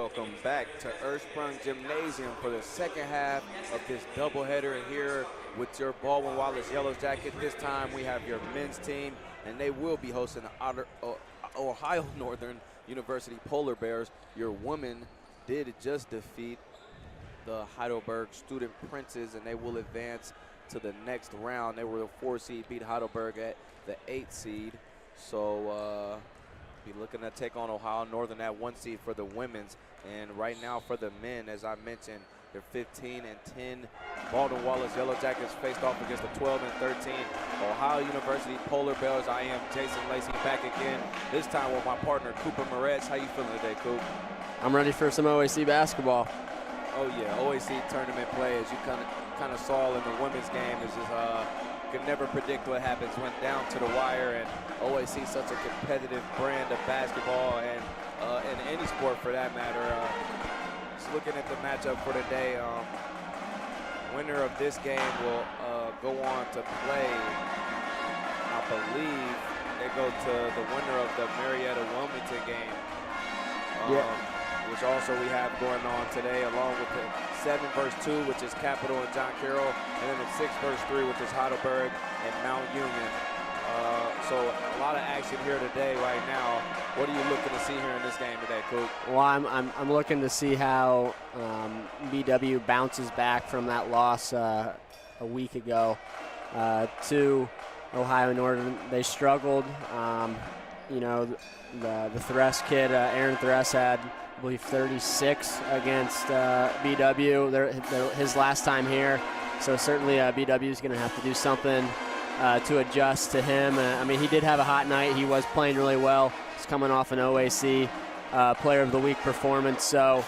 welcome back to Ursprung Gymnasium for the second half of this doubleheader here with your Baldwin Wallace Yellow Jacket. This time we have your men's team, and they will be hosting the Ohio Northern University Polar Bears. Your women did just defeat the Heidelberg Student Princes, and they will advance to the next round. They were the 4 seed, beat Heidelberg at the 8 seed. So be looking to take on Ohio Northern at 1 seed for the women's. And right now for the men, as I mentioned, they're 15-10. Baldwin Wallace Yellow Jackets faced off against the 12-13 Ohio University Polar Bears. I am Jason Lacey back again, this time with my partner Cooper Moretz. How you feeling today, Coop? I'm ready for some OAC basketball. Oh yeah, OAC tournament play, as you kind of saw in the women's game, is just could never predict what happens. Went down to the wire, and OAC is such a competitive brand of basketball, and in any sport for that matter. Just looking at the matchup for today, winner of this game will go on to play. I believe they go to the winner of the Marietta-Wilmington game. Which also we have going on today, along with the 7 versus 2, which is Capital and John Carroll, and then the 6 versus 3, which is Heidelberg and Mount Union. So a lot of action here today right now. What are you looking to see here in this game today, Coop? Well, I'm looking to see how BW bounces back from that loss a week ago to Ohio Northern. They struggled. You know, the Thress kid, Aaron Thress, had, I believe, 36 against BW his last time here. So certainly BW is going to have to do something to adjust to him. I mean, he did have a hot night. He was playing really well. He's coming off an OAC Player of the Week performance. So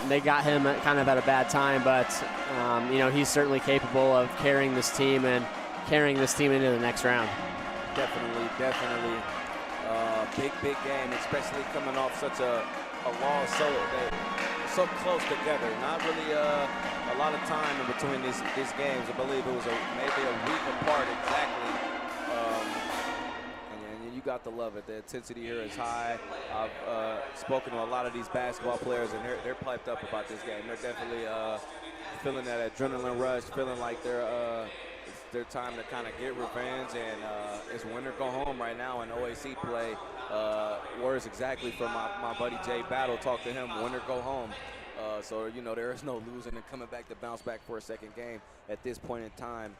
they got him kind of at a bad time, but you know, he's certainly capable of carrying this team and carrying this team into the next round. Definitely. Big game, especially coming off such a loss so close together. Not really a lot of time in between these games. I believe it was maybe a week apart exactly. And you got to love it. The intensity here is high. I've spoken to a lot of these basketball players, and they're piped up about this game. They're definitely feeling that adrenaline rush, feeling like it's their time to kind of get revenge, and it's win or go home right now in OAC play. Words exactly from my buddy Jay Battle. Talk to him, win or go home. So, you know, there is no losing and coming back to bounce back for a second game at this point in time.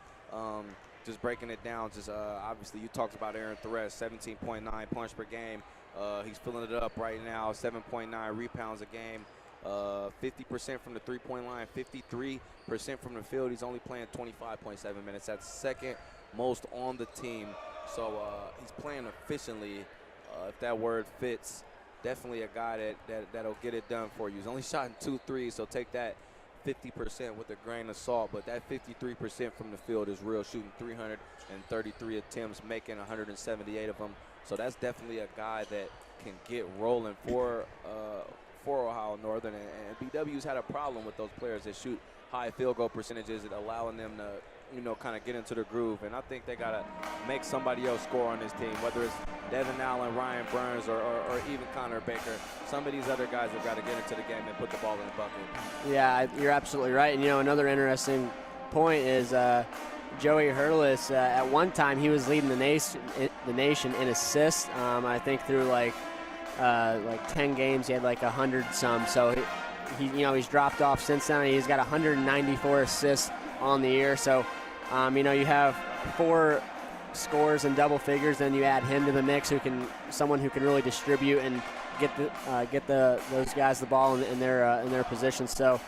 Just breaking it down, just obviously you talked about Aaron Thress, 17.9 points per game. He's filling it up right now, 7.9 rebounds a game. 50% from the three-point line, 53% from the field. He's only playing 25.7 minutes. That's second most on the team. So he's playing efficiently, if that word fits. Definitely a guy that'll get it done for you. He's only shot in 2 threes, so take that 50% with a grain of salt. But that 53% from the field is real, shooting 333 attempts, making 178 of them. So that's definitely a guy that can get rolling for Ohio Northern, and BW's had a problem with those players that shoot high field goal percentages and allowing them to, you know, kind of get into the groove. And I think they got to make somebody else score on this team, whether it's Devin Allen, Ryan Burns, or even Connor Baker. Some of these other guys have got to get into the game and put the ball in the bucket. Yeah, you're absolutely right. And, you know, another interesting point is Joey Hurlis. At one time, he was leading the nation in assists. I think through like 10 games, he had like 100-some. So he's dropped off since then. He's got 194 assists on the year. So you know, you have 4 scores in double figures, then you add him to the mix, someone who can really distribute and get those guys the ball in their position. So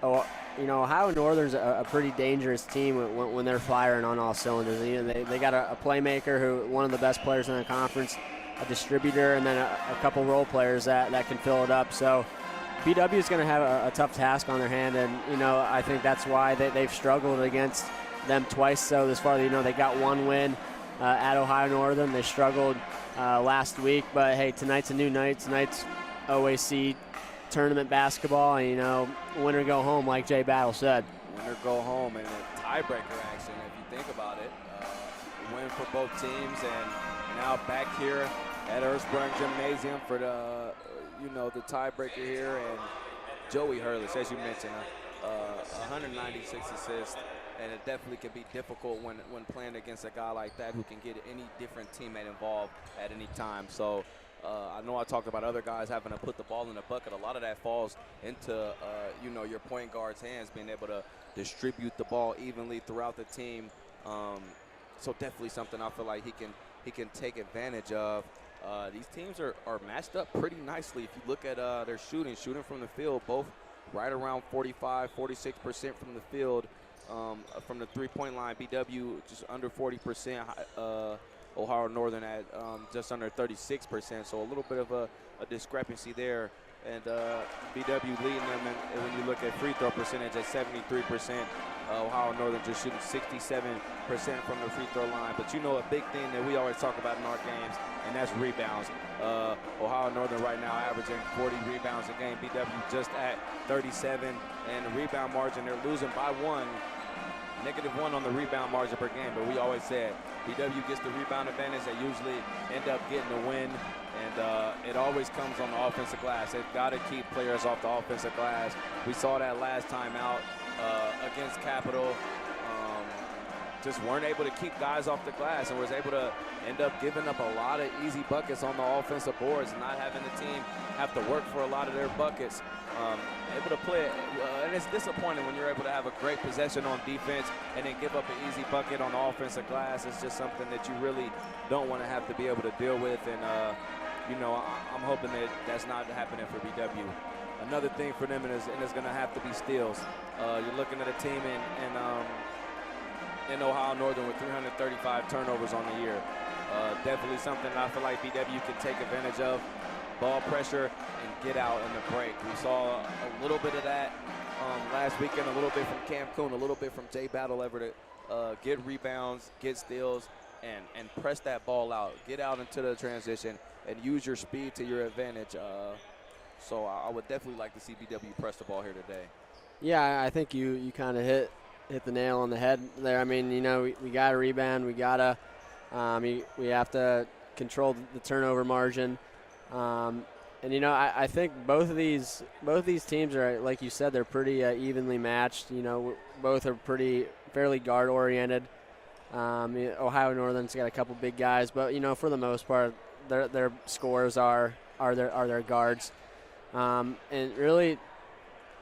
you know, Ohio Northern's a pretty dangerous team when they're firing on all cylinders. You know, they got a playmaker who one of the best players in the conference, a distributor, and then a couple role players that can fill it up. So BW is going to have a tough task on their hand, and, you know, I think that's why they've struggled against them twice. So this far, you know, they got 1 win at Ohio Northern. They struggled last week, but hey, tonight's a new night. Tonight's OAC tournament basketball, and, you know, win or go home, like Jay Battle said. Win or go home, and a tiebreaker action, if you think about it. Win for both teams, and now back here at Ursprung Gymnasium for the you know, the tiebreaker here, and Joey Hurlis, as you mentioned, 196 assists, and it definitely can be difficult when playing against a guy like that who can get any different teammate involved at any time. So I know I talked about other guys having to put the ball in the bucket. A lot of that falls into, you know, your point guard's hands, being able to distribute the ball evenly throughout the team. So definitely something I feel like he can take advantage of. These teams are matched up pretty nicely. If you look at their shooting from the field, both right around 45, 46% from the field. From the three-point line, BW just under 40%, Ohio Northern at just under 36%, so a little bit of a discrepancy there. And BW leading them, and when you look at free throw percentage at 73%, Ohio Northern just shooting 67% from the free throw line. But you know, a big thing that we always talk about in our games, and that's rebounds. Ohio Northern right now averaging 40 rebounds a game. BW just at 37, and the rebound margin, they're losing by one. -1 on the rebound margin per game, but we always said BW gets the rebound advantage. They usually end up getting the win, and it always comes on the offensive glass. They've got to keep players off the offensive glass. We saw that last time out against Capital. Just weren't able to keep guys off the glass, and was able to end up giving up a lot of easy buckets on the offensive boards, and not having the team have to work for a lot of their buckets. Able to play it, and it's disappointing when you're able to have a great possession on defense and then give up an easy bucket on the offensive glass. It's just something that you really don't want to have to be able to deal with, and you know, I'm hoping that that's not happening for BW. Another thing for them is going to have to be steals. You're looking at a team in Ohio Northern with 335 turnovers on the year. Definitely something I feel like BW can take advantage of. Ball pressure and get out in the break. We saw a little bit of that last weekend, a little bit from Cam Coon, a little bit from Jay Battle Everett. Get rebounds, get steals, and press that ball out. Get out into the transition and use your speed to your advantage. So I would definitely like to see BW press the ball here today. Yeah, I think you kind of hit the nail on the head there. I mean, you know, we got to rebound. We got to we have to control the turnover margin. And you know, I think both of these teams are, like you said, they're pretty evenly matched. You know, both are fairly guard oriented. Ohio Northern's got a couple big guys, but you know, for the most part, their scores are their guards. And really,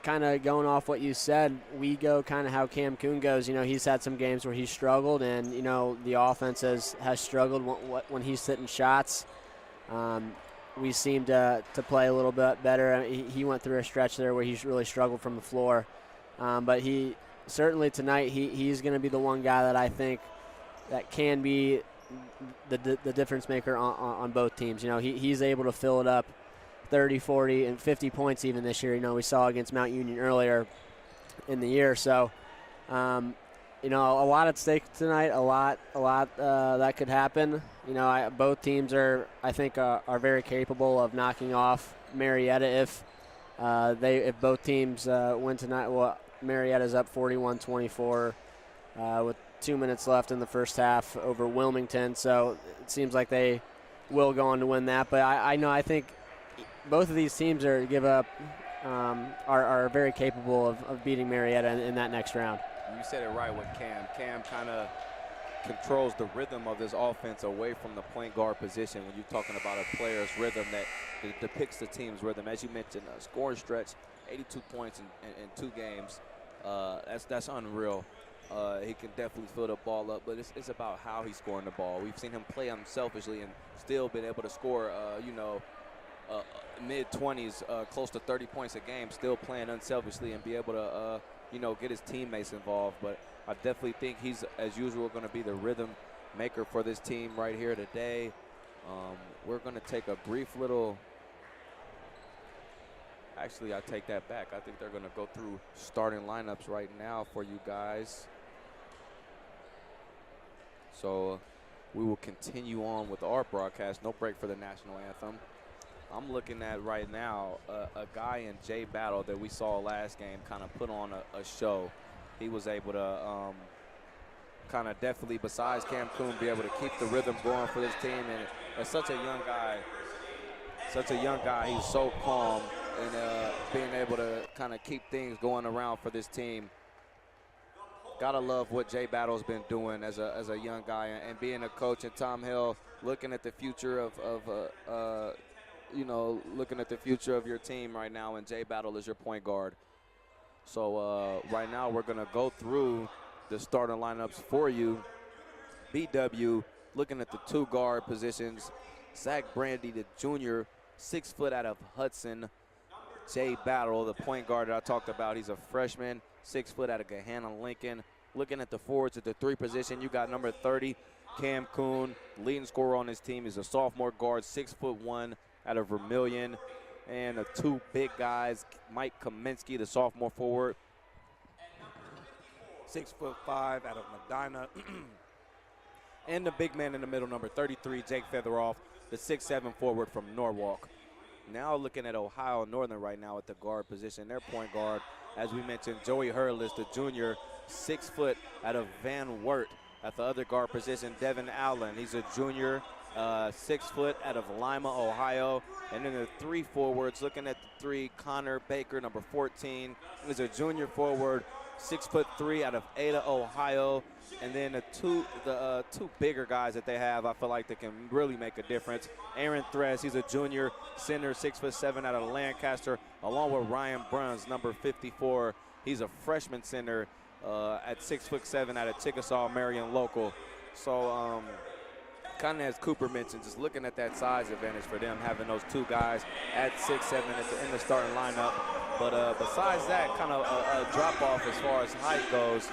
kind of going off what you said, we go kind of how Cam Coon goes. You know, he's had some games where he's struggled, and you know, the offense has struggled when he's hitting shots. We seem to play a little bit better. I mean, he went through a stretch there where he's really struggled from the floor. But he certainly tonight he's going to be the one guy that I think that can be the difference maker on both teams. You know, he's able to fill it up 30, 40, and 50 points even this year. You know, we saw against Mount Union earlier in the year. So, you know, a lot at stake tonight, a lot that could happen. You know, both teams are very capable of knocking off Marietta if both teams win tonight. Well, Marietta's up 41-24 with 2 minutes left in the first half over Wilmington, so it seems like they will go on to win that. But I think both of these teams are very capable of beating Marietta in that next round. You said it right with Cam. Cam kind of controls the rhythm of this offense away from the point guard position when you're talking about a player's rhythm that depicts the team's rhythm. As you mentioned, a scoring stretch, 82 points in 2 games. That's unreal. He can definitely fill the ball up, but it's about how he's scoring the ball. We've seen him play unselfishly and still been able to score, mid-20s, close to 30 points a game, still playing unselfishly and be able to, get his teammates involved. But I definitely think he's, as usual, going to be the rhythm maker for this team right here today. We're going to take a brief little – actually, I take that back. I think they're going to go through starting lineups right now for you guys. So we will continue on with our broadcast. No break for the national anthem. I'm looking at right now a guy in Jay Battle that we saw last game kind of put on a show. He was able to kind of definitely, besides Cam Coon, be able to keep the rhythm going for this team. And as such a young guy, such a young guy. He's so calm and being able to kind of keep things going around for this team. Gotta love what Jay Battle's been doing as a young guy, and being a coach. And Tom Hill looking at the future of looking at the future of your team right now, and Jay Battle is your point guard. So right now we're gonna go through the starting lineups for you. BW looking at the 2 guard positions. Zach Brandy, the junior, 6 foot out of Hudson. Jay Battle, the point guard that I talked about, he's a freshman, 6 foot out of Gahanna Lincoln. Looking at the forwards at the 3 position, you got number 30, Cam Kuhn, leading scorer on his team. He's a sophomore guard, 6'1" out of Vermillion. And the 2 big guys, Mike Kaminsky, the sophomore forward, 6'5" out of Medina. And the big man in the middle, number 33, Jake Featheroff, the 6'7" forward from Norwalk. Now looking at Ohio Northern right now at the guard position, their point guard, as we mentioned, Joey Hurlis, the junior, 6 foot out of Van Wert. At the other guard position, Devin Allen, he's a junior, 6 foot out of Lima, Ohio. And then the 3 forwards, looking at the 3, Connor Baker, number 14, is a junior forward, 6'3" out of Ada, Ohio. And then the two bigger guys that they have, I feel like they can really make a difference. Aaron Thress, he's a junior center, 6'7" out of Lancaster, along with Ryan Bruns, number 54. He's a freshman center at 6'7" out of Chickasaw, Marion local. So kind of as Cooper mentioned, just looking at that size advantage for them, having those 2 guys at 6'7" in the starting lineup. But besides that, kind of a drop-off as far as height goes.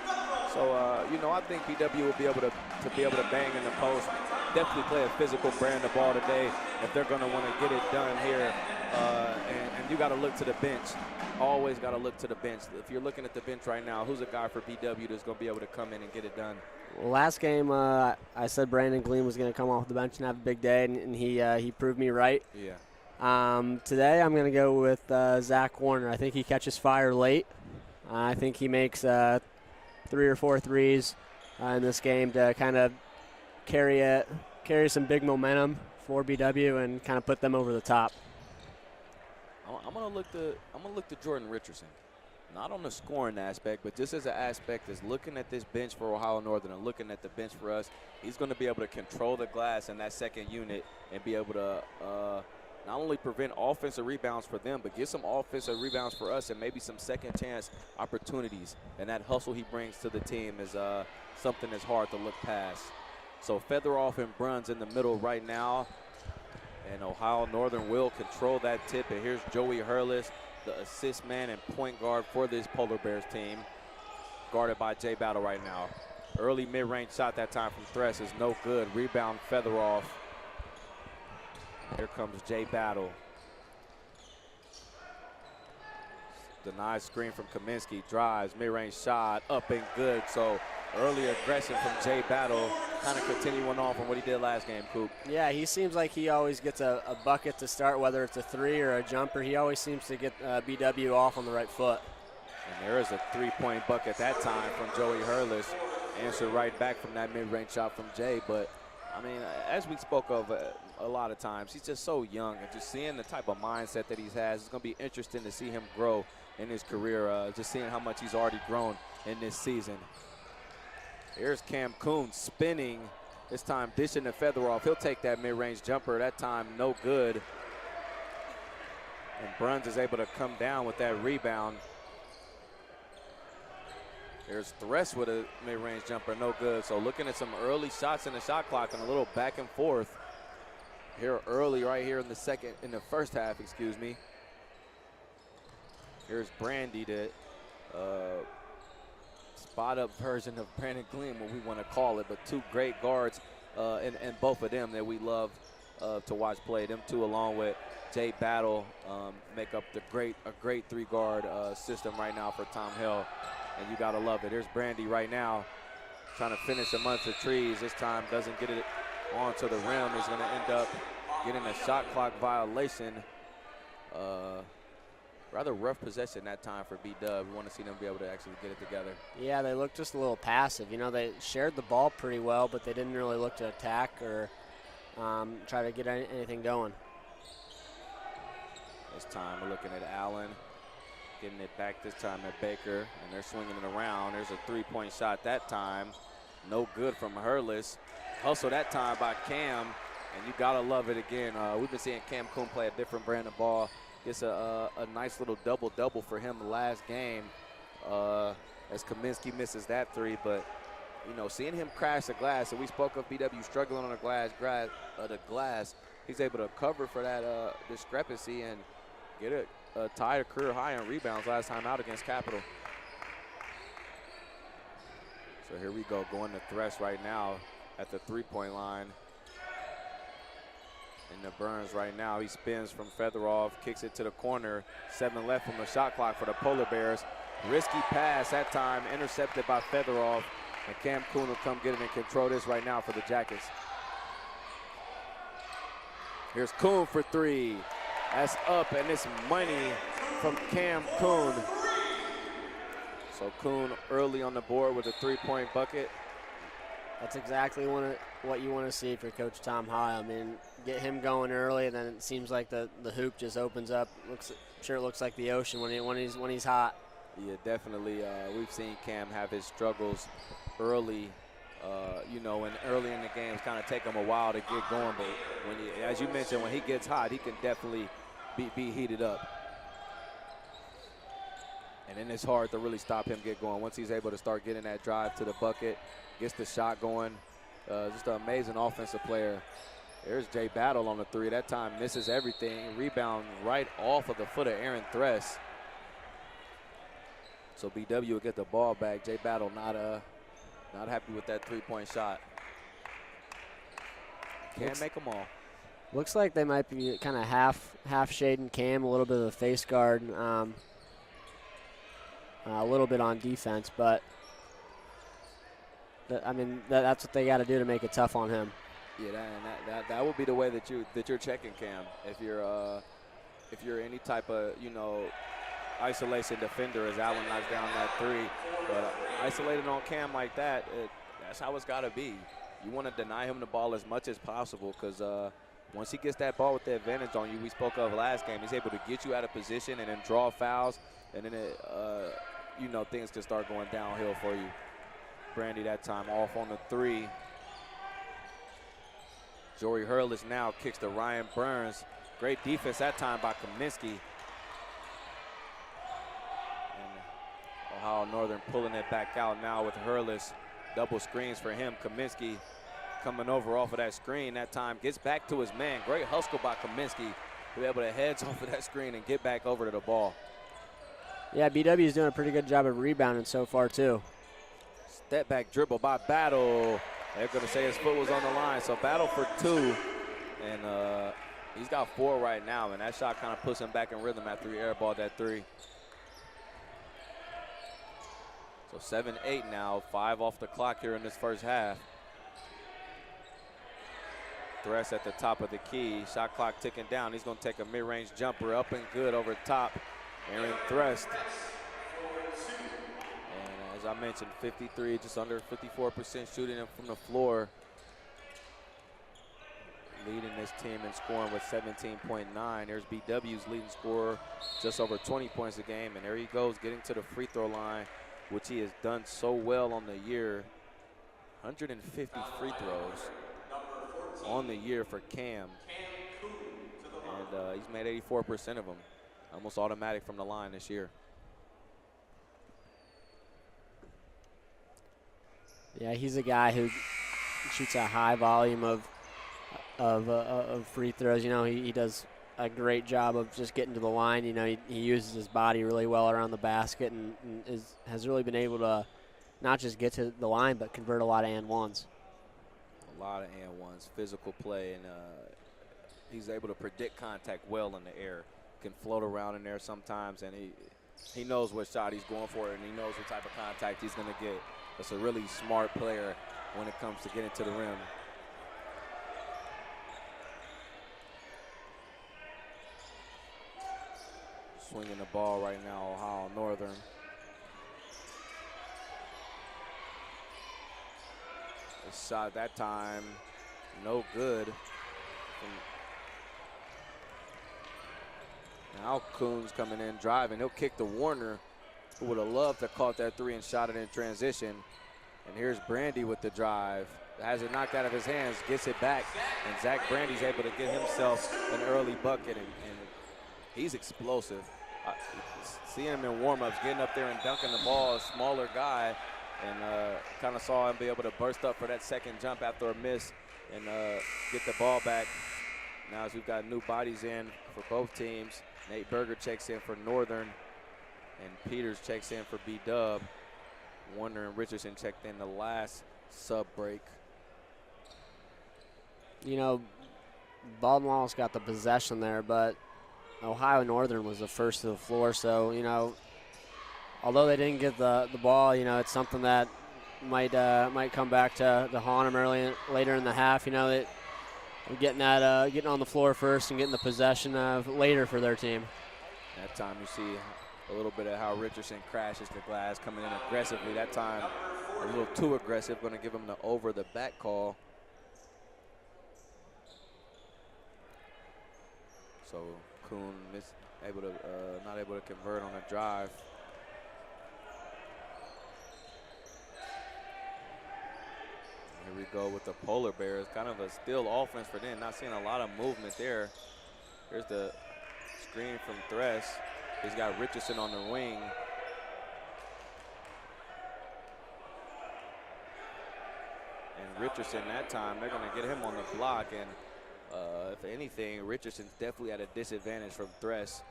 So, I think BW will be able to bang in the post, definitely play a physical brand of ball today if they're going to want to get it done here. And you got to look to the bench. Always got to look to the bench. If you're looking at the bench right now, who's a guy for BW that's going to be able to come in and get it done? Well, last game I said Brandon Gleam was going to come off the bench and have a big day, and he proved me right. Yeah. Today I'm going to go with Zach Warner. I think he catches fire late. I think he makes 3 or 4 threes in this game to kind of carry some big momentum for BW and kind of put them over the top. I'm gonna look to Jordan Richardson, not on the scoring aspect, but just as an aspect is looking at this bench for Ohio Northern and looking at the bench for us. He's going to be able to control the glass in that second unit and be able to not only prevent offensive rebounds for them, but get some offensive rebounds for us and maybe some second chance opportunities. And that hustle he brings to the team is something that's hard to look past. So Featheroff and Bruns in the middle right now. And Ohio Northern will control that tip. And here's Joey Hurlis, the assist man and point guard for this Polar Bears team, guarded by Jay Battle right now. Early mid-range shot that time from Thress is no good. Rebound Featheroff. Here comes Jay Battle. Denied screen from Kaminsky. Drives, mid-range shot, up and good. So early aggression from Jay Battle, kind of continuing on from what he did last game, Coop. Yeah, he seems like he always gets a bucket to start, whether it's a 3 or a jumper. He always seems to get BW off on the right foot. And there is a 3-point bucket that time from Joey Hurlis. Answered right back from that mid-range shot from Jay. But, I mean, as we spoke of a lot of times, he's just so young. And just seeing the type of mindset that he has, it's going to be interesting to see him grow in his career, just seeing how much he's already grown in this season. Here's Cam Kuhn spinning, this time dishing to Featheroff. He'll take that mid-range jumper, that time no good. And Bruns is able to come down with that rebound. There's Thress with a mid-range jumper, no good. So looking at some early shots in the shot clock and a little back and forth here early right here in the first half, excuse me. Here's Brandy, the spot-up version of Brandon Gleam, what we want to call it, but 2 great guards, and both of them that we love to watch play. Them 2 along with Jay Battle make up a great 3-guard system right now for Tom Hill, and you got to love it. There's Brandy right now trying to finish amongst the trees. This time doesn't get it onto the rim. He's going to end up getting a shot clock violation. Rather rough possession that time for B-Dub. We want to see them be able to actually get it together. Yeah, they looked just a little passive. You know, they shared the ball pretty well, but they didn't really look to attack or try to get anything going. This time we're looking at Allen, getting it back this time at Baker, and they're swinging it around. There's a three-point shot that time. No good from Hurlis. Hustle that time by Cam, and you gotta love it again. We've been seeing Cam Coon play a different brand of ball. Gets a nice little double-double for him the last game as Kaminsky misses that three. But, you know, seeing him crash the glass, and we spoke of BW struggling on the glass, he's able to cover for that discrepancy and get a tied career high in rebounds last time out against Capital. So here we go, going to Thresh right now at the three-point line. And the Burns right now, he spins from Featheroff, kicks it to the corner. 7 left from the shot clock for the Polar Bears. Risky pass that time, intercepted by Featheroff. And Cam Coon will come get it and control this right now for the Jackets. Here's Coon for three. That's up, and it's money from Cam Coon. So Coon early on the board with a three-point bucket. That's exactly what you want to see for Coach Tom High. I mean, get him going early, and then it seems like the hoop just opens up. It looks like the ocean when he's hot. Yeah, definitely. We've seen Cam have his struggles early. You know, and early in the games kind of take him a while to get going. But as you mentioned, when he gets hot, he can definitely be heated up. And then it's hard to really stop him get going. Once he's able to start getting that drive to the bucket, gets the shot going. Just an amazing offensive player. There's Jay Battle on the three. That time misses everything. Rebound right off of the foot of Aaron Thress. So BW will get the ball back. Jay Battle not happy with that three-point shot. Can't make them all. Looks like they might be kind of half shading Cam, a little bit of a face guard, a little bit on defense, but I mean that's what they got to do to make it tough on him. Yeah, that would be the way that you're checking Cam. If you're any type of isolation defender, as Allen knocks down that three, but isolating on Cam like that, that's how it's got to be. You want to deny him the ball as much as possible, because once he gets that ball with the advantage on you, we spoke of last game, he's able to get you out of position and then draw fouls, and then things can start going downhill for you. Brandy that time off on the three. Joey Hurlis now kicks to Ryan Burns. Great defense that time by Kaminsky. Ohio Northern pulling it back out now with Hurlis. Double screens for him. Kaminsky coming over off of that screen that time. Gets back to his man. Great hustle by Kaminsky to be able to hedge off of that screen and get back over to the ball. Yeah, BW is doing a pretty good job of rebounding so far too. Step back dribble by Battle. They're going to say his foot was on the line. So Battle for two. And he's got 4 right now. And that shot kind of puts him back in rhythm after he airballed that three. So 7-8 now, 5 off the clock here in this first half. Thress at the top of the key, shot clock ticking down. He's going to take a mid-range jumper up and good over top. Aaron Thress. And as I mentioned, 53, just under 54% shooting from the floor. Leading this team in scoring with 17.9. There's BW's leading scorer, just over 20 points a game. And there he goes, getting to the free throw line, which he has done so well on the year. 150 free throws on the year for Cam. And he's made 84% of them. Almost automatic from the line this year. Yeah, he's a guy who shoots a high volume of free throws. He does a great job of just getting to the line. He uses his body really well around the basket and has really been able to not just get to the line, but convert a lot of and-ones. A lot of and-ones, physical play, and he's able to predict contact well in the air. Can float around in there sometimes, and he knows what shot he's going for, and he knows what type of contact he's going to get. That's a really smart player when it comes to getting to the rim. Swinging the ball right now, Ohio Northern. The shot that time, no good. Now Coons coming in, driving. He'll kick to Warner, who would have loved to caught that three and shot it in transition. And here's Brandy with the drive. Has it knocked out of his hands, gets it back, and Zach Brandy's able to get himself an early bucket, and he's explosive. Seeing him in warm-ups, getting up there and dunking the ball, a smaller guy, and kind of saw him be able to burst up for that second jump after a miss and get the ball back. Now as we've got new bodies in for both teams, Nate Berger checks in for Northern, and Peters checks in for B-Dub. Warner and Richardson checked in the last sub break. You know, Baldwin Wallace got the possession there, but Ohio Northern was the first to the floor. So, you know, although they didn't get the ball, you know, it's something that might come back to haunt them later in the half. You know, that getting on the floor first and getting the possession later for their team. That time you see a little bit of how Richardson crashes the glass, coming in aggressively. That time a little too aggressive, going to give him the over the back call. So Kuhn not able to convert on a drive. Here we go with the Polar Bears. Kind of a still offense for them. Not seeing a lot of movement there. Here's the screen from Thress. He's got Richardson on the wing. And Richardson that time, they're going to get him on the block. And if anything, Richardson's definitely at a disadvantage from Thress.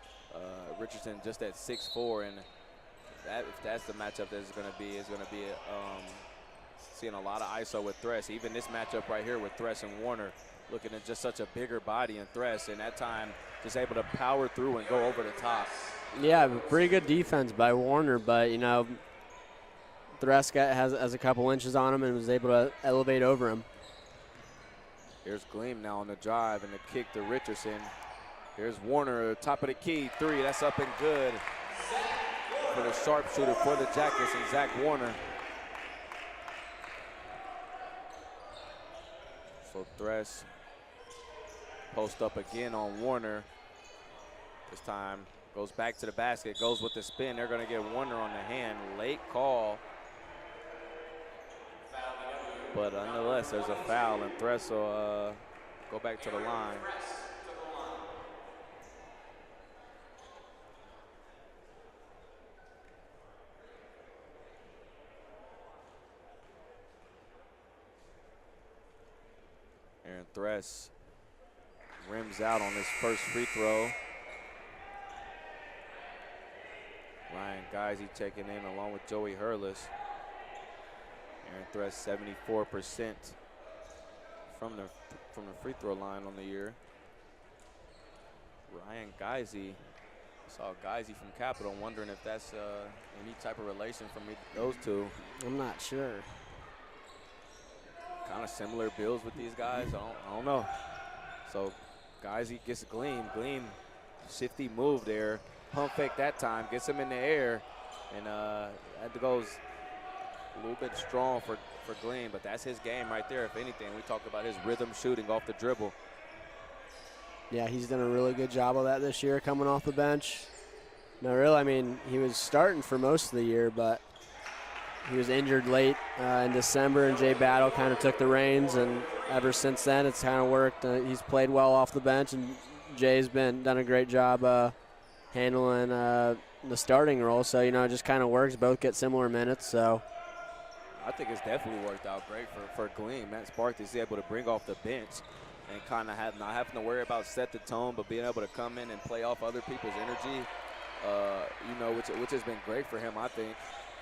Richardson just at 6'4", and if that's the matchup that it's going to be, seeing a lot of ISO with Thress. Even this matchup right here with Thress and Warner, looking at just such a bigger body in Thress, and that time just able to power through and go over the top. Yeah, pretty good defense by Warner, but, you know, Thress has a couple inches on him and was able to elevate over him. Here's Gleam now on the drive and the kick to Richardson. Here's Warner, top of the key, three. That's up and good for the sharpshooter for the Jackets and Zach Warner. So Thress post up again on Warner. This time goes back to the basket, goes with the spin. They're going to get Warner on the hand. Late call. But nonetheless, there's a foul, and Thress will go back to the line. Aaron Thress rims out on his first free throw. Ryan Geisey checking in along with Joey Hurlis. Aaron Thress 74% from the free throw line on the year. Ryan Geisey, saw Geisey from Capital, wondering if that's any type of relation from those two. I'm not sure. Kind of similar builds with these guys. I don't know. So Geisey gets Gleam. Gleam, shifty move there. Pump fake that time, gets him in the air, and that goes a little bit strong for Gleam, but that's his game right there. If anything, we talk about his rhythm shooting off the dribble. Yeah, he's done a really good job of that this year coming off the bench. No, really, I mean, he was starting for most of the year, but he was injured late in December, and Jay Battle kind of took the reins, and ever since then it's kind of worked. He's played well off the bench, and Jay's done a great job handling the starting role. So, you know, it just kind of works. Both get similar minutes, so. I think it's definitely worked out great for Gleam. Matt Sparks is able to bring off the bench and kind of not having to worry about set the tone, but being able to come in and play off other people's energy, you know, which has been great for him, I think.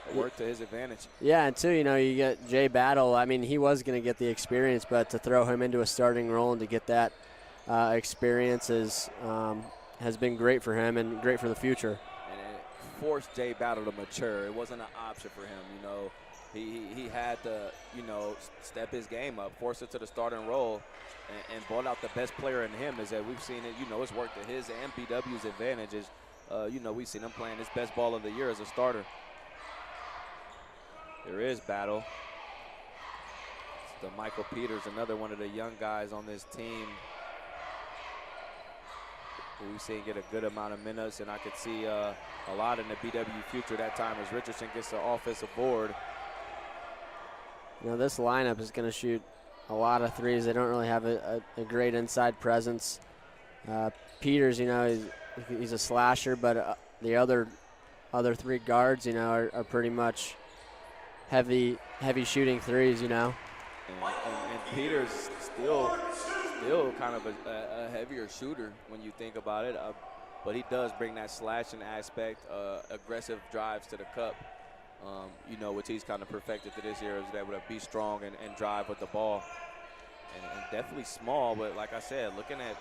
It worked to his advantage. Yeah, and too, you know, you get Jay Battle. I mean, he was going to get the experience, but to throw him into a starting role and to get that experience has been great for him and great for the future. And it forced Jay Battle to mature. It wasn't an option for him, you know. He had to, you know, step his game up, force it to the starting role, and brought out the best player in him. Is that we've seen it, you know, it's worked to his and BW's advantages. You know, we've seen him playing his best ball of the year as a starter. There is Battle. It's the Michael Peters, another one of the young guys on this team. who we've seen get a good amount of minutes, and I could see a lot in the BW future that time as Richardson gets the offensive board. You know, this lineup is going to shoot a lot of threes. They don't really have a great inside presence. Peters, you know, he's a slasher, but the other three guards, you know, are pretty much heavy shooting threes, you know. And Peters still kind of a heavier shooter when you think about it, but he does bring that slashing aspect, aggressive drives to the cup, you know, which he's kind of perfected to this year, is able to be strong and drive with the ball. And definitely small, but like I said, looking at,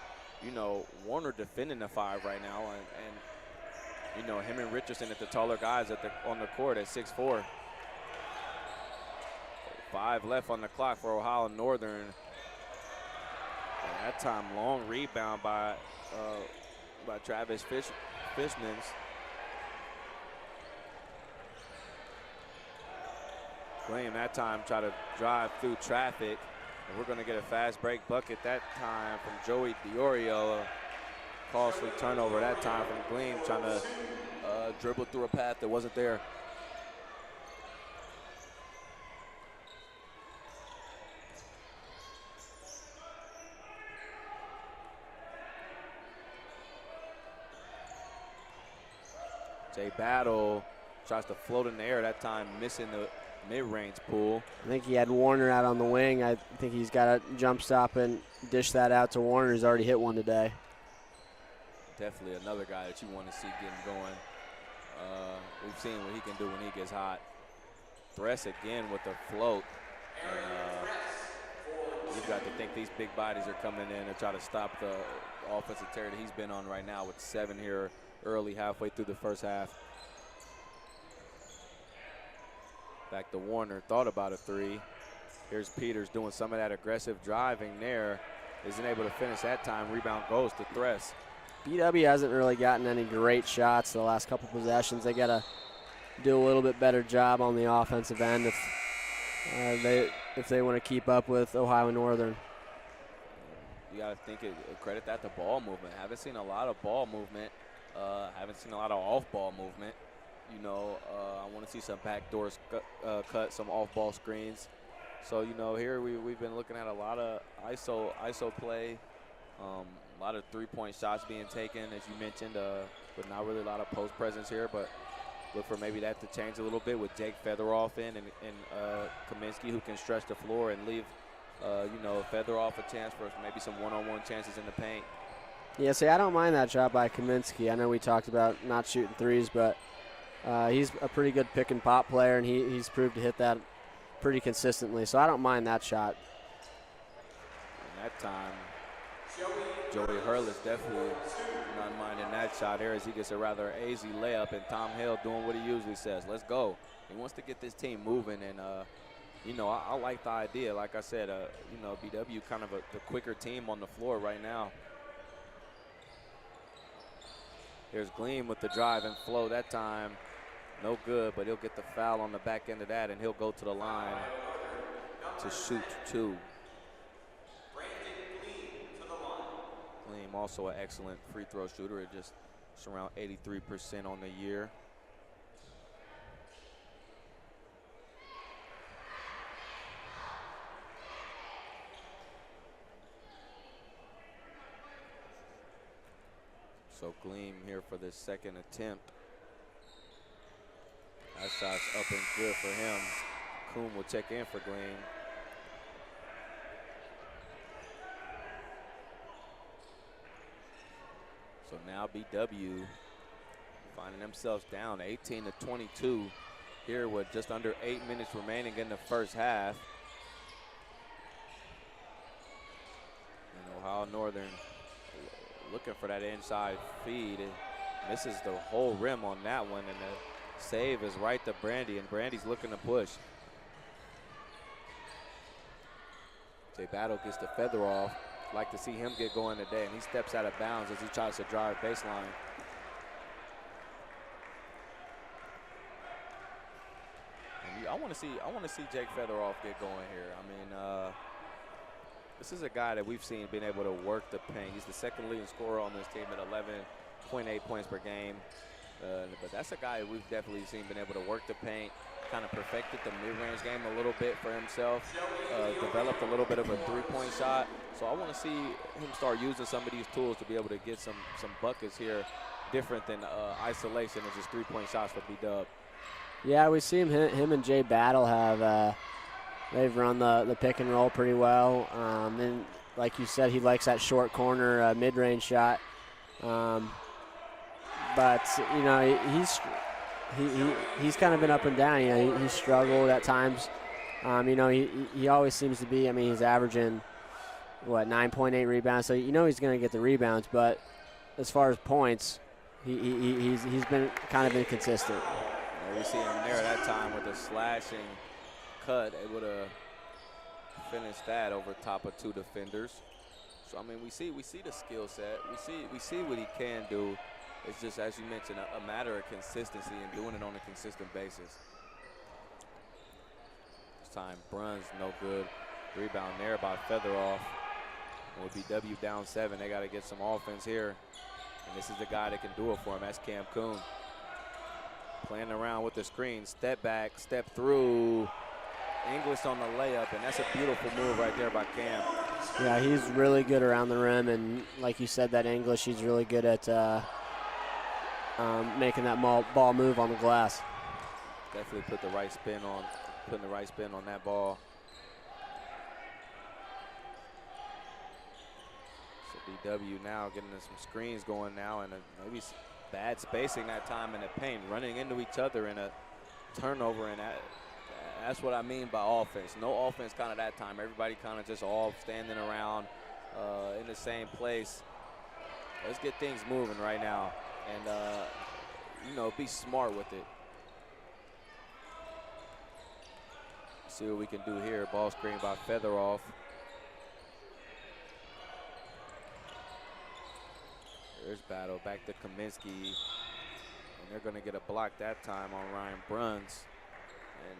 you know, Warner defending the 5 right now, and you know, him and Richardson at the taller guys on the court at 6'4". 5 left on the clock for Ohio Northern. And that time, long rebound by Travis Fishnans. William that time try to drive through traffic. And we're going to get a fast break bucket that time from Joey Diorio. Costly turnover that time from Gleam, trying to dribble through a path that wasn't there. Jay Battle tries to float in the air that time, missing the mid-range pool. I think he had Warner out on the wing. I think he's got to jump stop and dish that out to Warner. He's already hit one today. Definitely another guy that you want to see getting going. We've seen what he can do when he gets hot. Thress again with the float. You've got to think these big bodies are coming in to try to stop the offensive tear that he's been on right now with 7 here early, halfway through the first half. Back to Warner, thought about a 3. Here's Peters doing some of that aggressive driving there. Isn't able to finish that time. Rebound goes to Thress. BW hasn't really gotten any great shots the last couple possessions. They got to do a little bit better job on the offensive end if they want to keep up with Ohio Northern. You got to think credit that to ball movement. Haven't seen a lot of ball movement. Haven't seen a lot of off-ball movement. You know, I want to see some backdoors cut, some off-ball screens. So, you know, here we've been looking at a lot of ISO play, a lot of three-point shots being taken, as you mentioned, but not really a lot of post presence here. But look for maybe that to change a little bit with Jake Featheroff in and Kaminsky, who can stretch the floor and leave, you know, Featheroff a chance for maybe some one-on-one chances in the paint. Yeah, see, I don't mind that shot by Kaminsky. I know we talked about not shooting threes, but he's a pretty good pick and pop player, and he's proved to hit that pretty consistently. So I don't mind that shot. And that time, Joey Hurlis definitely not minding that shot here as he gets a rather easy layup, and Tom Hale doing what he usually says, let's go. He wants to get this team moving, and you know, I like the idea. Like I said, you know, BW kind of the quicker team on the floor right now. Here's Gleam with the drive and flow that time. No good, but he'll get the foul on the back end of that, and he'll go to the line to shoot 2. Gleam also an excellent free throw shooter at just around 83% on the year. So Gleam here for the second attempt. That shot's up and good for him. Coon will check in for Gleam. So now BW finding themselves down 18-22 here with just under 8 minutes remaining in the first half. And Ohio Northern looking for that inside feed, and misses the whole rim on that one, and the save is right to Brandy, and Brandy's looking to push. Jay Battle gets the feather off. Like to see him get going today, and he steps out of bounds as he tries to drive baseline. And I want to see Jake Featheroff get going here. I mean, This is a guy that we've seen being able to work the paint. He's the second leading scorer on this team at 11.8 points per game. But that's a guy we've definitely seen being able to work the paint, kind of perfected the mid-range game a little bit for himself, developed a little bit of a three-point shot. So I want to see him start using some of these tools to be able to get some buckets here, different than isolation and just three-point shots for B-Dub. Yeah, we see him and Jay Battle have they've run the pick and roll pretty well. And like you said, he likes that short corner mid-range shot. But you know, he's kind of been up and down. You know, he struggled at times. You know, he always seems to be. I mean, he's averaging what 9.8 rebounds. So you know he's going to get the rebounds. But as far as points, he's been kind of inconsistent. Yeah, we see him there that time with a slashing cut, able to finish that over top of two defenders. So I mean, we see the skill set. We see what he can do. It's just, as you mentioned, a matter of consistency and doing it on a consistent basis. This time, Bruns no good. Rebound there by Featheroff. Will be W down 7. They got to get some offense here. And this is the guy that can do it for him. That's Cam Kuhn. Playing around with the screen. Step back, step through. English on the layup, and that's a beautiful move right there by Cam. Yeah, he's really good around the rim, and like you said, that English, he's really good at making that ball move on the glass. Definitely putting the right spin on that ball. So BW now getting some screens going now, and maybe bad spacing that time in the paint, running into each other in a turnover, and that's what I mean by offense. No offense kind of that time. Everybody kind of just all standing around in the same place. Let's get things moving right now. And, you know, be smart with it. See what we can do here. Ball screen by Featheroff. There's Battle back to Kaminsky. And they're going to get a block that time on Ryan Bruns. And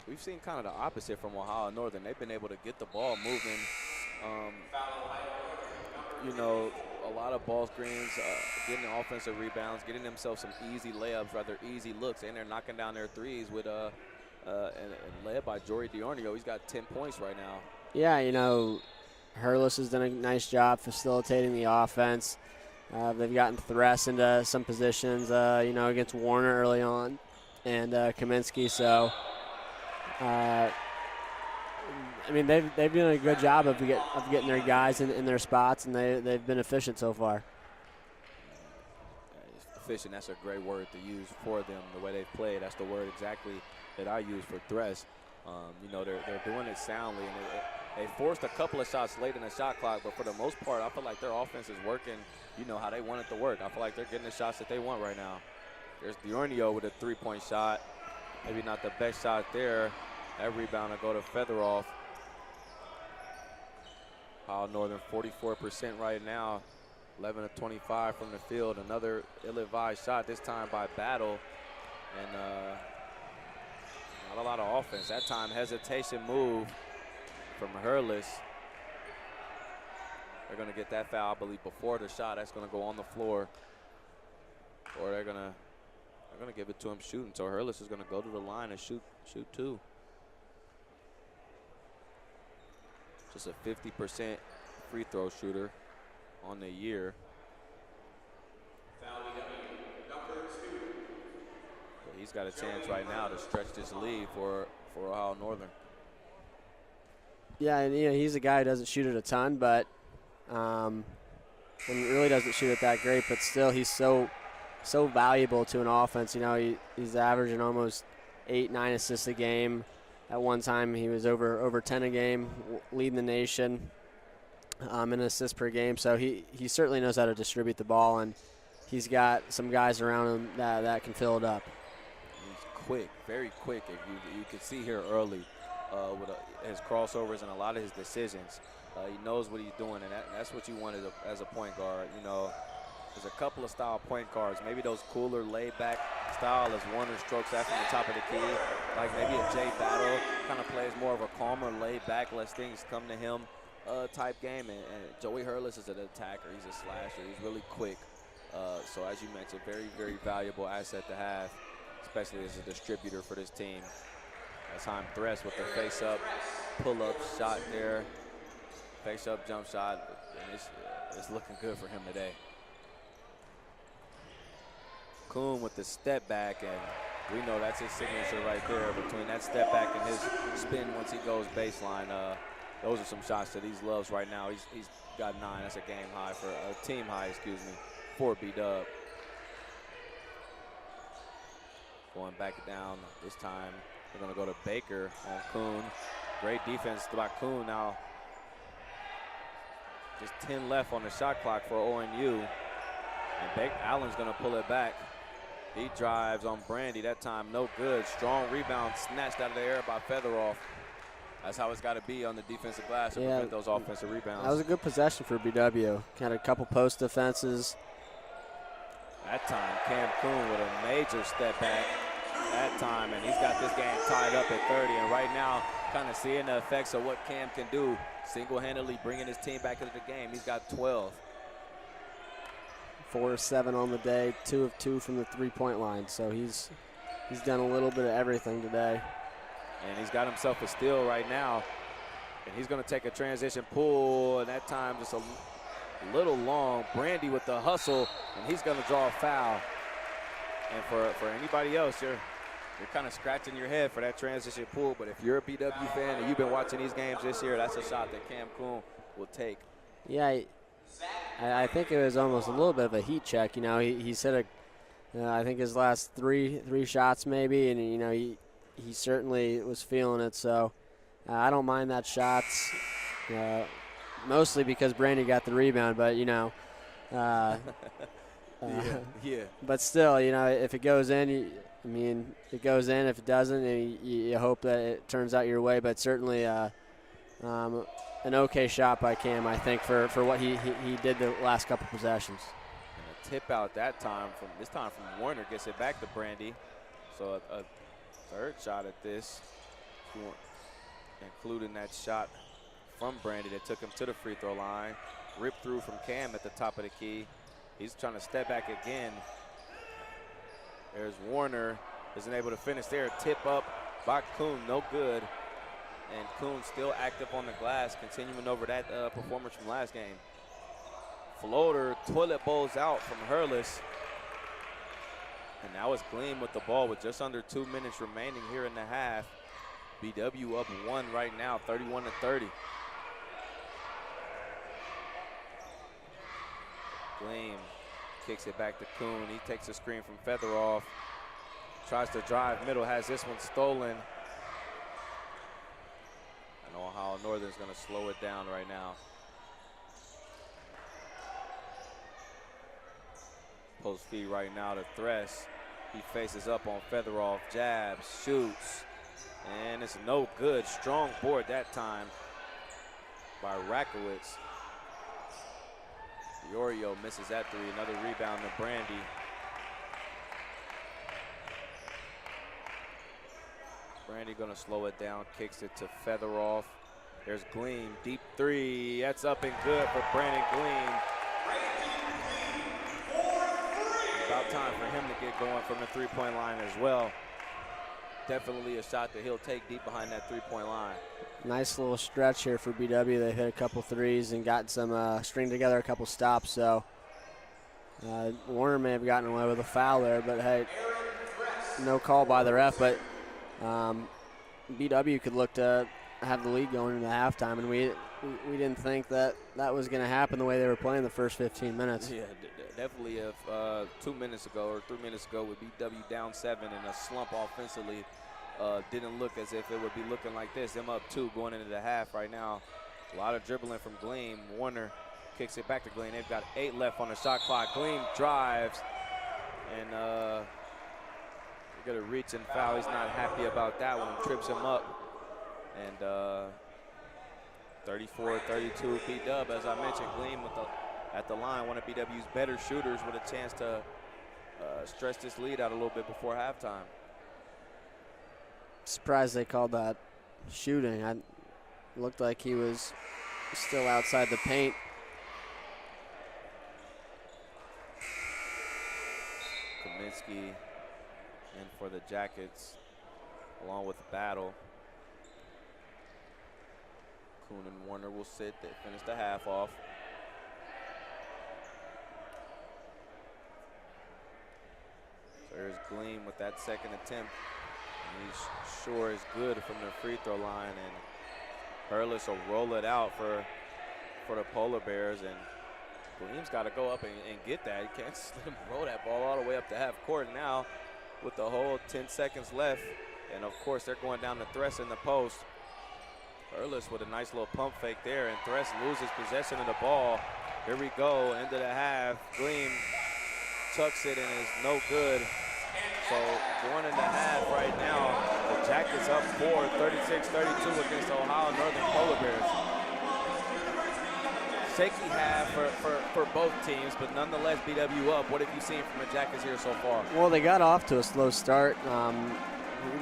we've seen kind of the opposite from Ohio Northern. They've been able to get the ball moving. You know, a lot of ball screens, getting offensive rebounds, getting themselves some easy layups, rather easy looks, and they're knocking down their threes with and led by Jory Diornio. He's got 10 points right now. Yeah, you know, Hurlis has done a nice job facilitating the offense. They've gotten Thress into some positions, you know, against Warner early on and Kaminsky. So, I mean, they've done a good job of getting their guys in their spots, and they've been efficient so far. Efficient, that's a great word to use for them, the way they've played. That's the word exactly that I use for Thress. You know, they're doing it soundly, and they forced a couple of shots late in the shot clock, but for the most part, I feel like their offense is working, you know, how they want it to work. I feel like they're getting the shots that they want right now. There's Diornio with a three-point shot. Maybe not the best shot there. That rebound will go to Featheroff. Ohio Northern 44% right now, 11 of 25 from the field. Another ill-advised shot, this time by Battle. And not a lot of offense. That time, hesitation move from Hurlis. They're going to get that foul, I believe, before the shot. That's going to go on the floor. Or they're going to give it to him shooting. So Hurlis is going to go to the line and shoot two. Just a 50% free throw shooter on the year. But he's got a chance right now to stretch this lead for Ohio Northern. Yeah, and you know, he's a guy who doesn't shoot it a ton, but and really doesn't shoot it that great. But still, he's so valuable to an offense. You know, he's averaging almost 8-9 assists a game. At one time, he was over 10 a game, leading the nation in assists per game. So he certainly knows how to distribute the ball, and he's got some guys around him that can fill it up. He's quick, very quick. You can see here early with his crossovers and a lot of his decisions. He knows what he's doing, and that's what you want as a point guard. You know, there's a couple of style point guards. Maybe those cooler, laid-back style as Warner strokes that from the top of the key. Like maybe a Jay Battle kind of plays more of a calmer, laid-back, lets things come to him. type game, and Joey Hurlis is an attacker. He's a slasher. He's really quick. So as you mentioned, very, very valuable asset to have, especially as a distributor for this team. As Heim Thress with the face-up, pull-up shot there. Face-up jump shot, and it's looking good for him today. Kuhn with the step back, and we know that's his signature right there. Between that step back and his spin once he goes baseline, those are some shots that he loves right now. He's got 9. That's a game high for a team high, for B-Dub. Going back down this time. We're going to go to Baker on Kuhn. Great defense by Kuhn now. Just 10 left on the shot clock for ONU. And Allen's going to pull it back. He drives on Brandy. That time no good. Strong rebound snatched out of the air by Featheroff. That's how it's got to be on the defensive glass to prevent those offensive rebounds. That was a good possession for BW. Had a couple post defenses. That time Cam Kuhn with a major step back. That time, and he's got this game tied up at 30, and right now kind of seeing the effects of what Cam can do, single-handedly bringing his team back into the game. He's got 12. 4 of 7 on the day, 2 of 2 from the three-point line, so he's done a little bit of everything today. And he's got himself a steal right now, and he's going to take a transition pull, and that time just a little long. Brandy with the hustle, and he's going to draw a foul. And for anybody else, you're kind of scratching your head for that transition pull, but if you're a BW fan and you've been watching these games this year, that's a shot that Cam Kuhn will take. Yeah, I think it was almost a little bit of a heat check. You know, he said, I think his last three shots maybe, and, you know, he certainly was feeling it. So I don't mind that shots, mostly because Brandy got the rebound, but, you know. Yeah. But still, you know, if it goes in, it goes in. If it doesn't, you hope that it turns out your way. But certainly an okay shot by Cam, I think, for what he did the last couple possessions. And a tip out that time from Warner gets it back to Brandy. So a third shot at this, including that shot from Brandy that took him to the free throw line. Ripped through from Cam at the top of the key. He's trying to step back again. There's Warner, isn't able to finish there. Tip up by Kuhn, no good. And Kuhn still active on the glass, continuing over that performance from last game. Floater, toilet bowls out from Hurlis. And now it's Gleam with the ball with just under 2 minutes remaining here in the half. BW up 1 right now, 31-30. Gleam kicks it back to Kuhn. He takes a screen from Featheroff. Tries to drive middle, has this one stolen. And Ohio Northern's going to slow it down right now. Post feed right now to Thress. He faces up on Featheroff, jabs, shoots, and it's no good. Strong board that time by Rakowitz. Iorio misses that three. Another rebound to Brandy. Brandy gonna slow it down, kicks it to Featheroff. There's Gleam, deep three. That's up and good for Brandon Gleam. About time for him to get going from the three-point line as well. Definitely a shot that he'll take deep behind that three-point line. Nice little stretch here for BW. They hit a couple threes and got some string together a couple stops. So Warner may have gotten away with a foul there, but hey, no call by the ref. But BW could look to have the lead going into halftime, and we didn't think that was going to happen the way they were playing the first 15 minutes. Yeah, definitely. If 2 minutes ago or 3 minutes ago with BW down 7 and a slump offensively, didn't look as if it would be looking like this. Them up 2 going into the half right now. A lot of dribbling from Gleam. Warner kicks it back to Gleam. They've got 8 left on the shot clock. Gleam drives and they're going to reach and foul. He's not happy about that one. Trips him up. And 34-32 B-Dub. As I mentioned, Gleam at the line, one of BW's better shooters with a chance to stretch this lead out a little bit before halftime. Surprised they called that shooting. It looked like he was still outside the paint. Kaminsky in for the Jackets, along with Battle. Kuhn and Warner will sit. They finish the half off. So here's Gleam with that second attempt. And he's sure is good from the free throw line. And Hurlis will roll it out for the Polar Bears. And Gleam's got to go up and get that. You can't just let him roll that ball all the way up to half court now with the whole 10 seconds left. And, of course, they're going down to Thress in the post. Hurlis with a nice little pump fake there, and Thress loses possession of the ball. Here we go, end of the half. Gleam tucks it and is no good. So going into half right now, the Jackets up 4, 36-32 against the Ohio Northern Polar Bears. Shaky half for both teams, but nonetheless BW up. What have you seen from the Jackets here so far? Well, they got off to a slow start.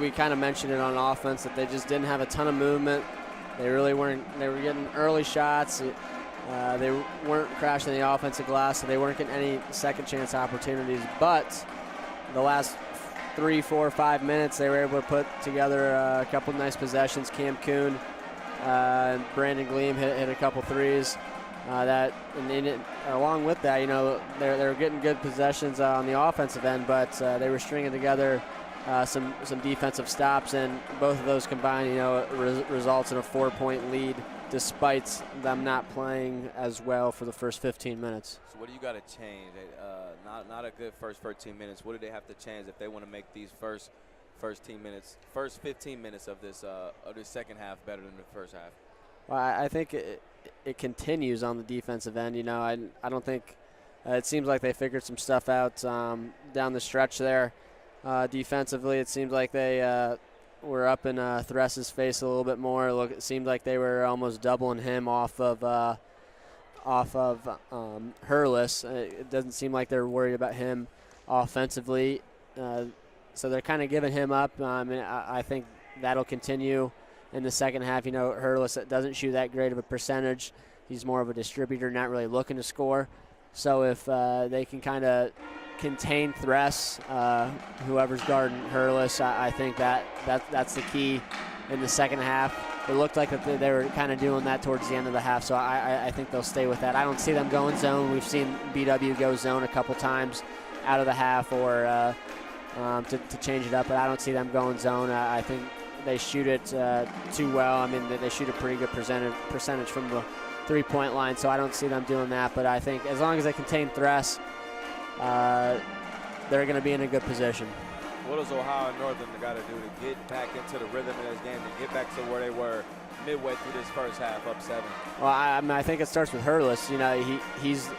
We kind of mentioned it on offense that they just didn't have a ton of movement. They really weren't. They were getting early shots. They weren't crashing the offensive glass, so they weren't getting any second chance opportunities. But the last 3, 4, 5 minutes, they were able to put together a couple nice possessions. Cam Kuhn and Brandon Gleam hit a couple threes. Along with that, you know, they were getting good possessions on the offensive end, but they were stringing together some defensive stops, and both of those combined, you know, results in a 4-point lead despite them not playing as well for the first 15 minutes. So what do you got to change? Not a good first 13 minutes. What do they have to change if they want to make these first 15 minutes of this second half better than the first half? Well, I think it continues on the defensive end. You know, I don't think it seems like they figured some stuff out down the stretch there. Defensively, it seemed like they were up in Thress's face a little bit more. It seemed like they were almost doubling him off of Hurlis. It doesn't seem like they're worried about him offensively. So they're kind of giving him up. And I think that'll continue in the second half. You know, Hurlis doesn't shoot that great of a percentage. He's more of a distributor, not really looking to score. So if they can kind of contain Thress, whoever's guarding Hurlis, I think that's the key in the second half. It looked like that they were kind of doing that towards the end of the half, so I think they'll stay with that. I don't see them going zone. We've seen BW go zone a couple times out of the half or to change it up, but I don't see them going zone. I think they shoot it too well. I mean, they shoot a pretty good percentage from the three-point line, so I don't see them doing that. But I think as long as they contain Thress, they're going to be in a good position. What does Ohio Northern got to do to get back into the rhythm of this game and get back to where they were midway through this first half, up 7? Well, I think it starts with Hurlis. You know, he's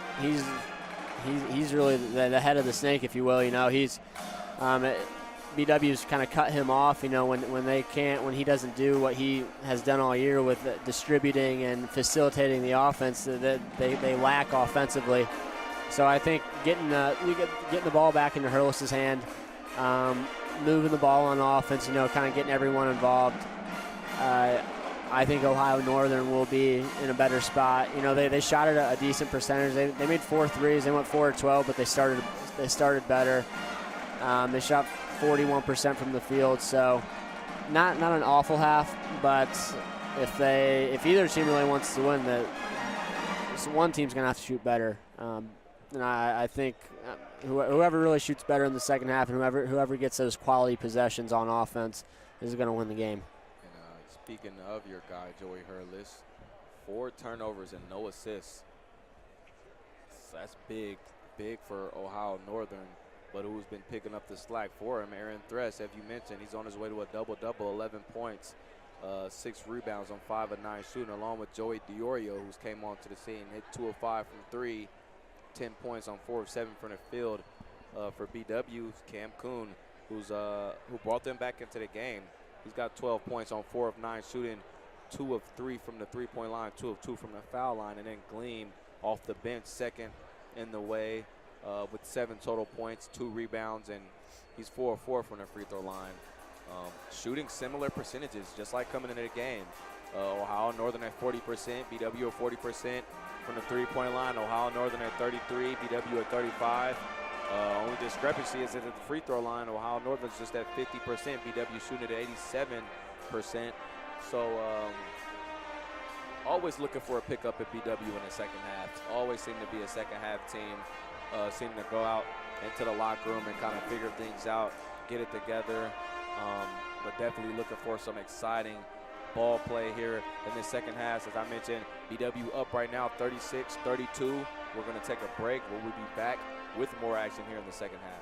really the head of the snake, if you will. You know, BW's kind of cut him off. You know, when he doesn't do what he has done all year with distributing and facilitating the offense, that they lack offensively. So I think getting the ball back into Hurlis's hand, moving the ball on offense, you know, kind of getting everyone involved. I think Ohio Northern will be in a better spot. You know, they shot at a decent percentage. They made 4 threes. They went 4 of 12, but they started better. They shot 41% from the field, so not an awful half. But if either team really wants to win, one team's gonna have to shoot better. And I think whoever really shoots better in the second half and whoever gets those quality possessions on offense is going to win the game. And speaking of your guy, Joey Hurlis, 4 turnovers and no assists. So that's big for Ohio Northern. But who's been picking up the slack for him? Aaron Thress, as you mentioned, he's on his way to a double-double, 11 points, 6 rebounds on 5 of 9 shooting, along with Joey Diorio, who's came onto the scene, hit 2 of 5 from 3. 10 points on 4 of 7 from the field. For BW, Cam Kuhn, who brought them back into the game. He's got 12 points on 4 of 9 shooting, 2 of 3 from the three-point line, 2 of 2 from the foul line, and then Gleam off the bench, second in the way with 7 total points, 2 rebounds, and he's 4 of 4 from the free throw line. Shooting similar percentages, just like coming into the game. Ohio Northern at 40%, BW at 40% from the three-point line. Ohio Northern at 33, BW at 35. Only discrepancy is at the free throw line. Ohio Northern's just at 50%, BW shooting at 87%. So always looking for a pickup at BW in the second half. Always seem to be a second half team. Seem to go out into the locker room and kind of figure things out, get it together. But definitely looking for some exciting ball play here in the second half. As I mentioned, BW up right now 36-32. We're going to take a break. We'll be back with more action here in the second half.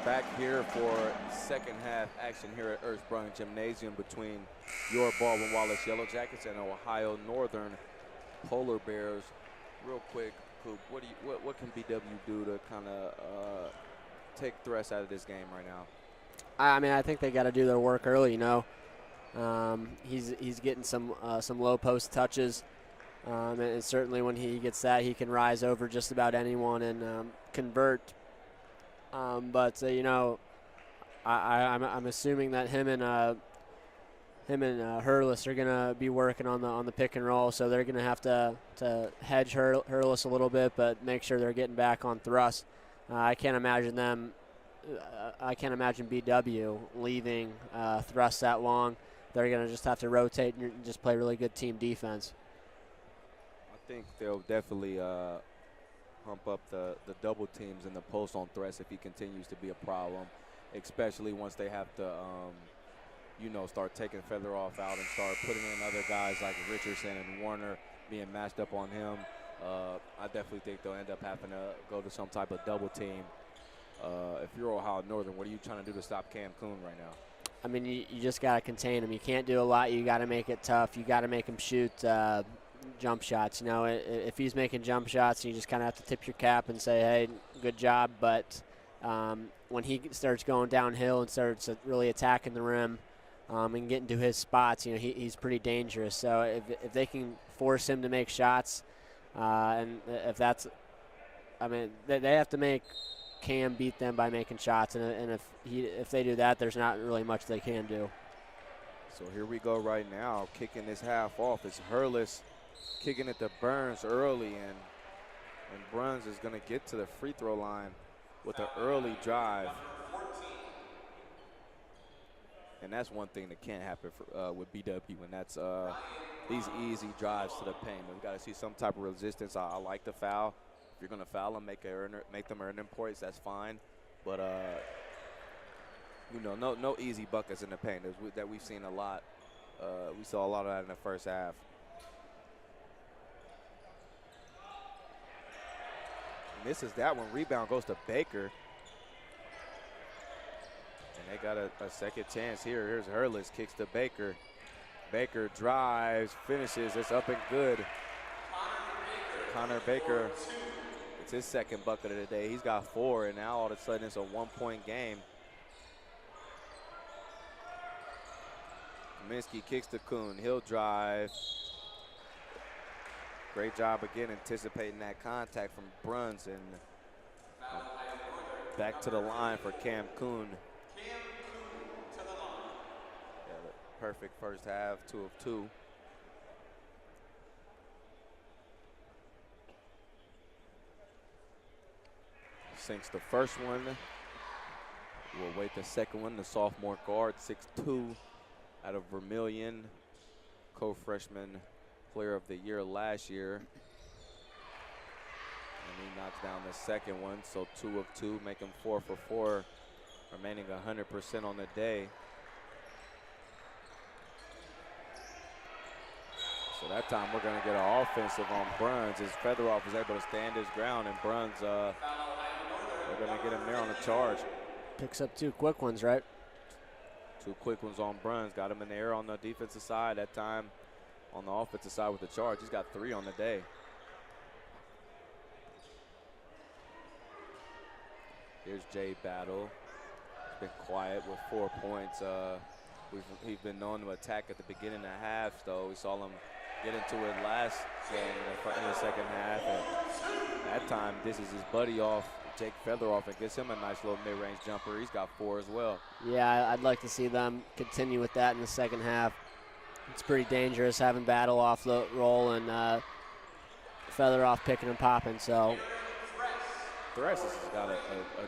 back here for second half action here at Ursprung Gymnasium between your Baldwin Wallace Yellow Jackets and Ohio Northern Polar Bears. Real quick, Coop, what can BW do to kind of take threats out of this game right now? I mean, I think they got to do their work early. You know, he's getting some low post touches, and certainly when he gets that, he can rise over just about anyone and convert. But you know, I'm assuming that him and Hurlis are gonna be working on the pick and roll, so they're gonna have to hedge Hurlis a little bit, but make sure they're getting back on thrust. I can't imagine BW leaving thrust that long. They're gonna just have to rotate and just play really good team defense. I think they'll definitely pump up the double teams in the post on threats if he continues to be a problem, especially once they have to, you know, start taking Featheroff out and start putting in other guys like Richardson and Warner being matched up on him. I definitely think they'll end up having to go to some type of double team. If you're Ohio Northern, what are you trying to do to stop Cam Coon right now? I mean, you just got to contain him. You can't do a lot. You got to make it tough. You got to make him shoot jump shots. You know, if he's making jump shots, you just kind of have to tip your cap and say, hey, good job. But when he starts going downhill and starts really attacking the rim and getting to his spots, you know, he's pretty dangerous. So if they can force him to make shots, and if that's, I mean, they have to make Cam beat them by making shots, and if they do that, there's not really much they can do. So here we go right now, kicking this half off. It's Hurlis kicking it to Burns early, and Burns is going to get to the free throw line with an early drive. And that's one thing that can't happen with BW, and that's these easy drives to the paint. We've got to see some type of resistance. I like the foul. If you're going to foul them, make them earn them points, that's fine. But, you know, no easy buckets in the paint that we've seen a lot. We saw a lot of that in the first half. Misses that one. Rebound goes to Baker. And they got a second chance here. Here's Hurlis, kicks to Baker. Baker drives, finishes. It's up and good. Connor Baker, it's his second bucket of the day. He's got 4, and now all of a sudden it's a 1-point game. Kaminsky kicks to Kuhn. He'll drive. Great job again anticipating that contact from Bruns, and back to the line for Cam Kuhn. Yeah, perfect first half, 2 of 2. Sinks the first one. We'll wait the second one. The sophomore guard, 6'2", out of Vermillion, co-freshman player of the year last year. And he knocks down the second one, so 2 of 2, make him 4 for 4, remaining 100% on the day. So that time we're going to get an offensive on Bruns as Featheroff is able to stand his ground, and Bruns, they're going to get him there on a charge. Picks up 2 quick ones, right? 2 quick ones on Bruns. Got him in the air on the defensive side. That time on the offensive side with the charge. He's got 3 on the day. Here's Jay Battle. He's been quiet with 4 points. He's been known to attack at the beginning of the half, though. We saw him get into it last game in the second half. And that time, this is his buddy off, Jake Featheroff, and gets him a nice little mid-range jumper. He's got 4 as well. Yeah, I'd like to see them continue with that in the second half. It's pretty dangerous having Battle off the roll and Featheroff picking and popping. So Thresh has got a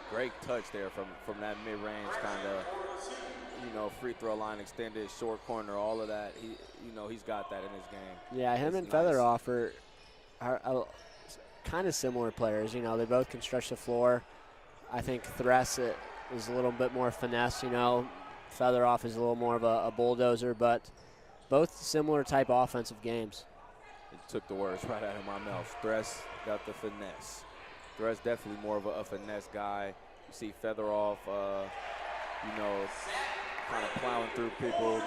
great touch there from that mid-range kind of, you know, free throw line, extended, short corner, all of that. He's got that in his game. Yeah, him and Featheroff are kind of similar players. You know, they both can stretch the floor. I think Thresh is a little bit more finesse. You know, Featheroff is a little more of a bulldozer, but both similar type offensive games. It took the words right out of my mouth. Thresh got the finesse. Thresh definitely more of a finesse guy. You see Featheroff, you know, kind of plowing through people,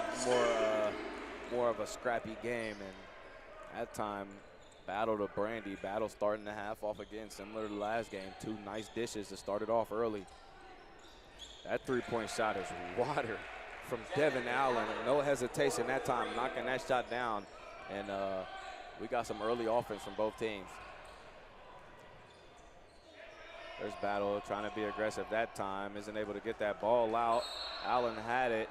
more of a scrappy game. And at time, battle to Brandy. Battle starting the half off again, similar to the last game. 2 nice dishes to start it off early. That three-point shot is water from Devin Allen. No hesitation that time, knocking that shot down. And we got some early offense from both teams. There's Battle trying to be aggressive that time. Isn't able to get that ball out. Allen had it,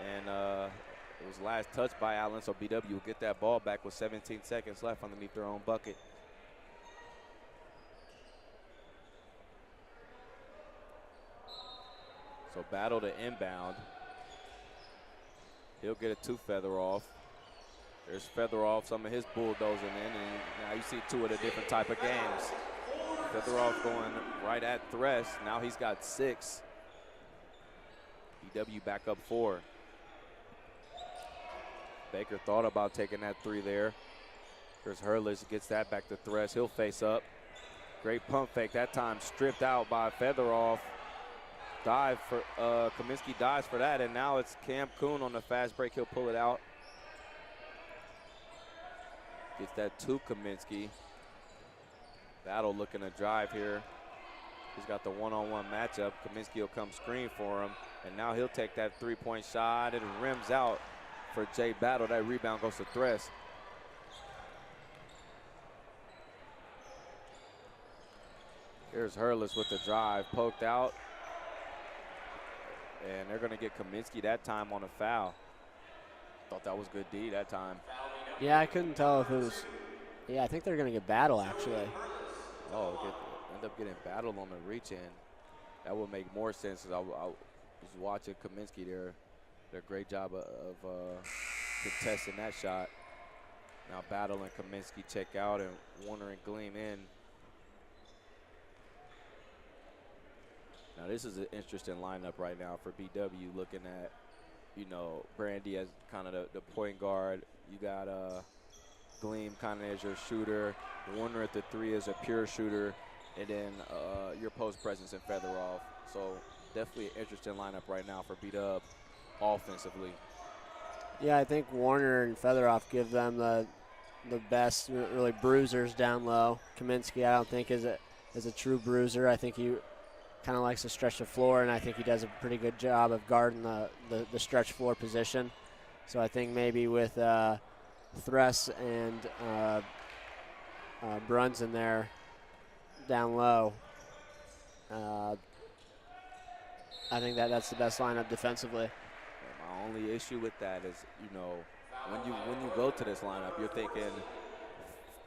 and it was last touched by Allen, so BW will get that ball back with 17 seconds left underneath their own bucket. So Battle to inbound. He'll get it to Featheroff. There's Featheroff, some of his bulldozing in, and now you see 2 of the different type of games. Featheroff going right at Thress. Now he's got 6. BW back up 4. Baker thought about taking that 3 there. Here's Hurlis, gets that back to Thress. He'll face up. Great pump fake that time, stripped out by Featheroff. Dive for Kaminsky dives for that, and now it's Cam Kuhn on the fast break. He'll pull it out. Gets that to Kaminsky. Battle looking to drive here. He's got the one-on-one matchup. Kaminsky will come screen for him, and now he'll take that three-point shot. It rims out for Jay Battle. That rebound goes to Thress. Here's Hurlis with the drive, poked out. And they're gonna get Kaminsky that time on a foul. Thought that was good D that time. Yeah, I couldn't tell if it was, yeah, I think they're gonna get Battle actually. Oh, end up getting Battle on the reach in. That would make more sense. I was watching Kaminsky there. Did a great job of contesting that shot. Now Battle and Kaminsky check out, and Warner and Gleam in. Now this is an interesting lineup right now for BW, looking at, you know, Brandy as kind of the point guard. You got Gleam kind of as your shooter. Warner at the 3 is a pure shooter. And then your post presence in Featheroff. So definitely an interesting lineup right now for B-Dub offensively. Yeah, I think Warner and Featheroff give them the best really bruisers down low. Kaminsky, I don't think is a true bruiser. I think he kind of likes to stretch the floor, and I think he does a pretty good job of guarding the stretch floor position. So I think maybe with Thress and Bruns in there down low, I think that's the best lineup defensively. My only issue with that is, you know, when you go to this lineup, you're thinking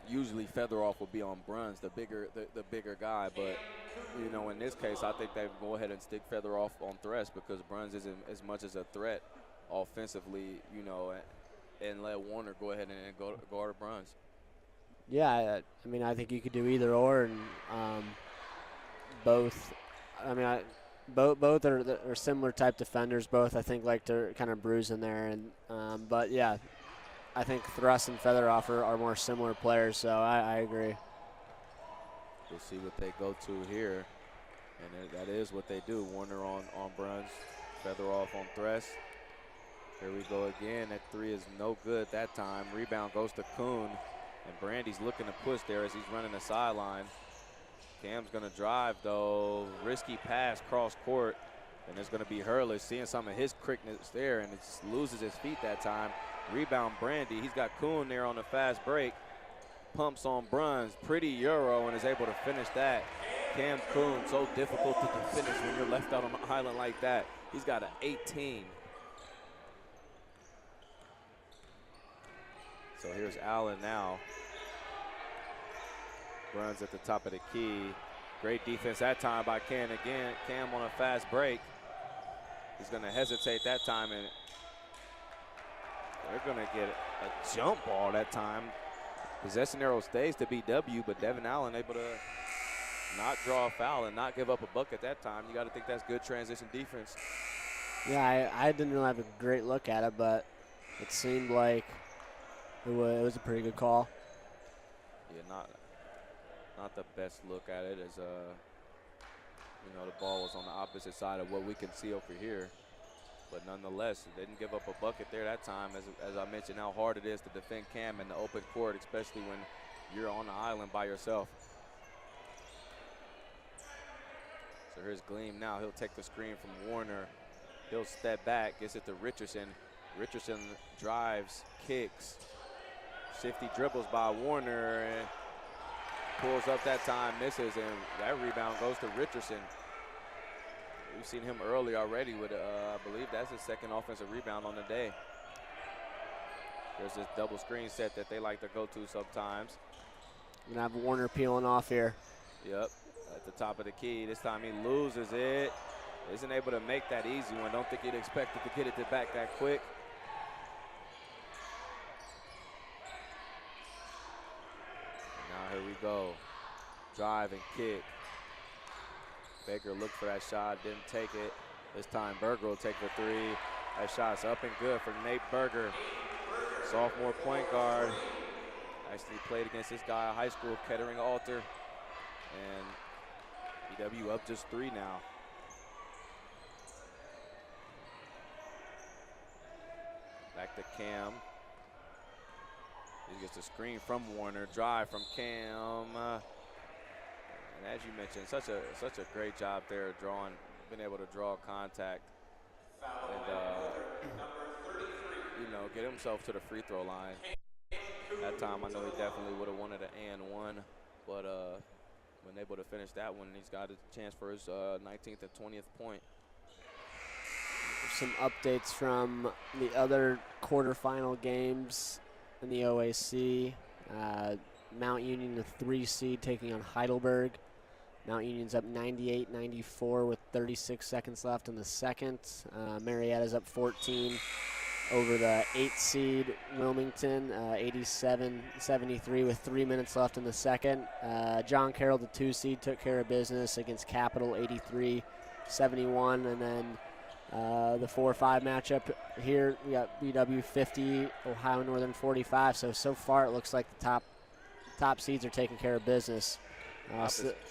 usually Featheroff will be on Bruns, the bigger guy, but you know, in this case, I think they go ahead and stick Featheroff on Thress because Bruns isn't as much as a threat offensively, you know, and let Warner go ahead and go guard Bruns. Yeah, I mean, I think you could do either or, and both. I mean, both are similar type defenders. Both, I think, like to kind of bruise in there, and but yeah, I think Thress and Featheroff are more similar players. So I agree. We'll see what they go to here, and that is what they do. Warner on Bruns, Featheroff on Thress. Here we go again. That 3 is no good that time. Rebound goes to Kuhn, and Brandy's looking to push there as he's running the sideline. Cam's gonna drive though. Risky pass cross court, and it's gonna be Hurlis seeing some of his quickness there, and it just loses his feet that time. Rebound Brandy. He's got Kuhn there on the fast break. Pumps on Bruns, pretty Euro, and is able to finish that. Cam Kuhn, so difficult to finish when you're left out on the island like that. He's got an 18. So here's Allen now. Bruns at the top of the key. Great defense that time by Cam again. Cam on a fast break. He's gonna hesitate that time, and they're gonna get a jump ball that time. Possession arrow stays to BW, but Devin Allen able to not draw a foul and not give up a bucket that time. You got to think that's good transition defense. Yeah, I didn't really have a great look at it, but it seemed like it was a pretty good call. Yeah, not the best look at it as You know, the ball was on the opposite side of what we can see over here. But nonetheless, they didn't give up a bucket there that time. As I mentioned, how hard it is to defend Cam in the open court, especially when you're on the island by yourself. So here's Gleam now. He'll take the screen from Warner. He'll step back, gets it to Richardson. Richardson drives, kicks. Shifty dribbles by Warner and pulls up that time, misses, and that rebound goes to Richardson. We've seen him early already with, I believe that's his second offensive rebound on the day. There's this double screen set that they like to go to sometimes. We're gonna have Warner peeling off here. Yep, at the top of the key. This time he loses it. Isn't able to make that easy one. Don't think he'd expected to get it to back that quick. And now here we go. Drive and kick. Baker looked for that shot, didn't take it. This time Berger will take the three. That shot's up and good for Nate Berger. Sophomore point guard. Actually played against this guy in high school, Kettering Alter. And BW up just 3 now. Back to Cam. He gets a screen from Warner. Drive from Cam. And as you mentioned, such a great job there drawing, been able to draw contact and you know, get himself to the free throw line. That time I know he definitely would have wanted an and one, but when able to finish that one, he's got a chance for his 19th and 20th point. Some updates from the other quarterfinal games in the OAC. Mount Union, the 3 seed, taking on Heidelberg. Mount Union's up 98-94 with 36 seconds left in the second. Marietta's up 14 over the 8 seed Wilmington, 87-73 with 3 minutes left in the second. John Carroll, the 2 seed, took care of business against Capital, 83-71. And then the 4-5 matchup here, we got BW 50, Ohio Northern 45. So far it looks like the top seeds are taking care of business.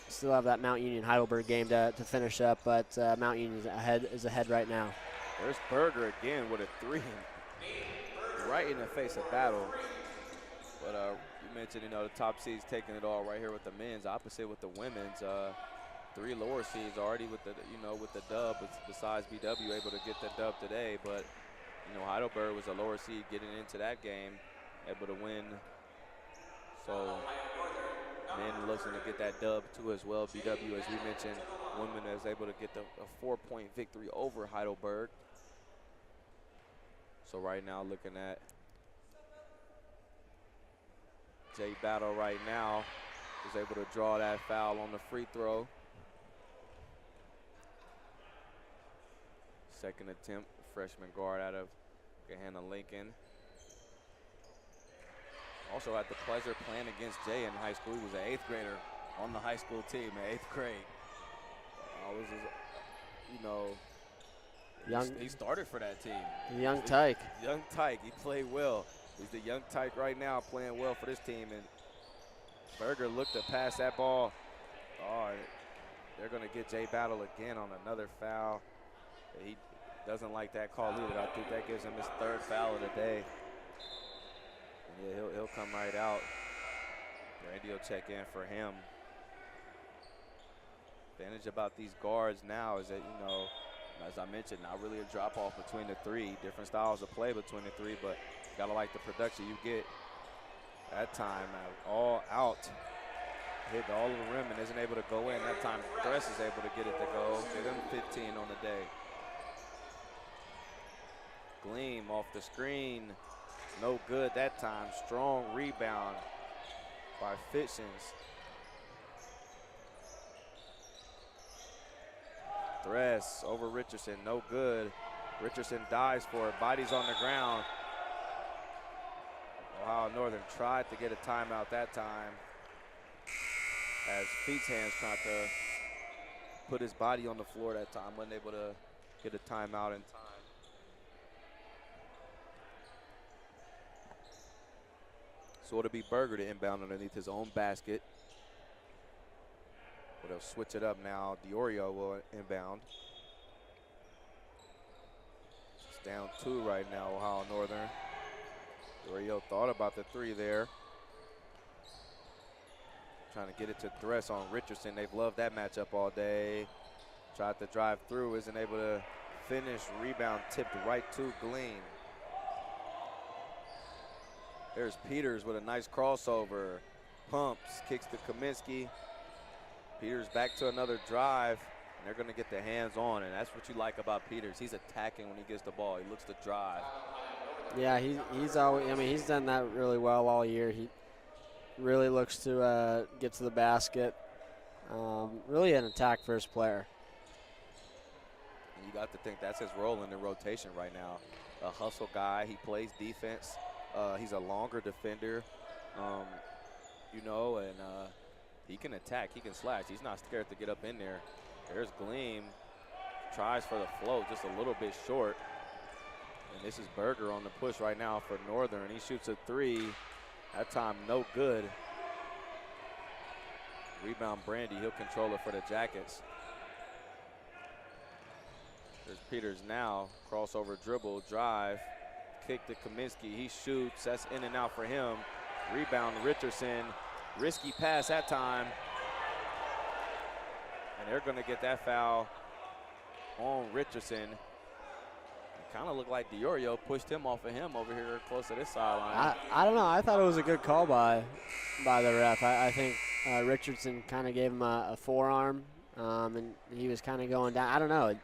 Still have that Mount Union Heidelberg game to finish up, but Mount Union is ahead right now. There's Berger again with a 3, right in the face of battle. But you mentioned, you know, the top seeds taking it all right here with the men's. Opposite with the women's. 3 lower seeds already with the, you know, with the dub. Besides BW able to get the dub today, but you know, Heidelberg was a lower seed getting into that game, able to win. So men looking to get that dub too as well. BW, as we mentioned, women is able to get a 4-point victory over Heidelberg. So right now looking at Jay Battle right now is able to draw that foul on the free throw. Second attempt, freshman guard out of Gahanna Lincoln. Also had the pleasure playing against Jay in high school. He was an 8th grader on the high school team in 8th grade. Was his, you know, he started for that team. Young Tyke. Young Tyke, he played well. He's the young Tyke right now playing well for this team. And Berger looked to pass that ball. Oh, they're going to get Jay Battle again on another foul. He doesn't like that call either. I think that gives him his 3rd foul of the day. Yeah, he'll come right out. Randy will check in for him. Advantage about these guards now is that, you know, as I mentioned, not really a drop-off between the 3. Different styles of play between the 3, but you gotta like the production you get. That time, all out. Hit all of the rim and isn't able to go in. That time, Dress is able to get it to go. Give him 15 on the day. Gleam off the screen. No good that time. Strong rebound by Fitchens. Dress over Richardson, no good. Richardson dives for it, bodies on the ground. Ohio Northern tried to get a timeout that time, as Feet's hands tried to put his body on the floor that time, wasn't able to get a timeout in time. So it'll be Berger to inbound underneath his own basket. they'll switch it up now. Diorio will inbound. It's down 2 right now, Ohio Northern. Diorio thought about the 3 there. Trying to get it to Thress on Richardson. They've loved that matchup all day. Tried to drive through, isn't able to finish. Rebound tipped right to Gleam. There's Peters with a nice crossover. Pumps, kicks to Kaminsky. Peters back to another drive, and they're going to get the hands on, and that's what you like about Peters. He's attacking when he gets the ball. He looks to drive. Yeah, he's always. I mean, he's done that really well all year. He really looks to get to the basket. Really an attack-first player. And you got to think that's his role in the rotation right now. A hustle guy. He plays defense. He's a longer defender, you know, and he can attack. He can slash. He's not scared to get up in there. There's Gleam. Tries for the float, just a little bit short. And this is Berger on the push right now for Northern. He shoots a 3. That time, no good. Rebound, Brandy. He'll control it for the Jackets. There's Peters now. Crossover dribble, drive. Kick to Kaminsky. He shoots. That's in and out for him. Rebound, Richardson. Risky pass that time. And they're going to get that foul on Richardson. Kind of looked like Diorio pushed him off of him over here close to this sideline. I don't know. I thought it was a good call by the ref. I think Richardson kind of gave him a forearm, and he was kind of going down. I don't know. It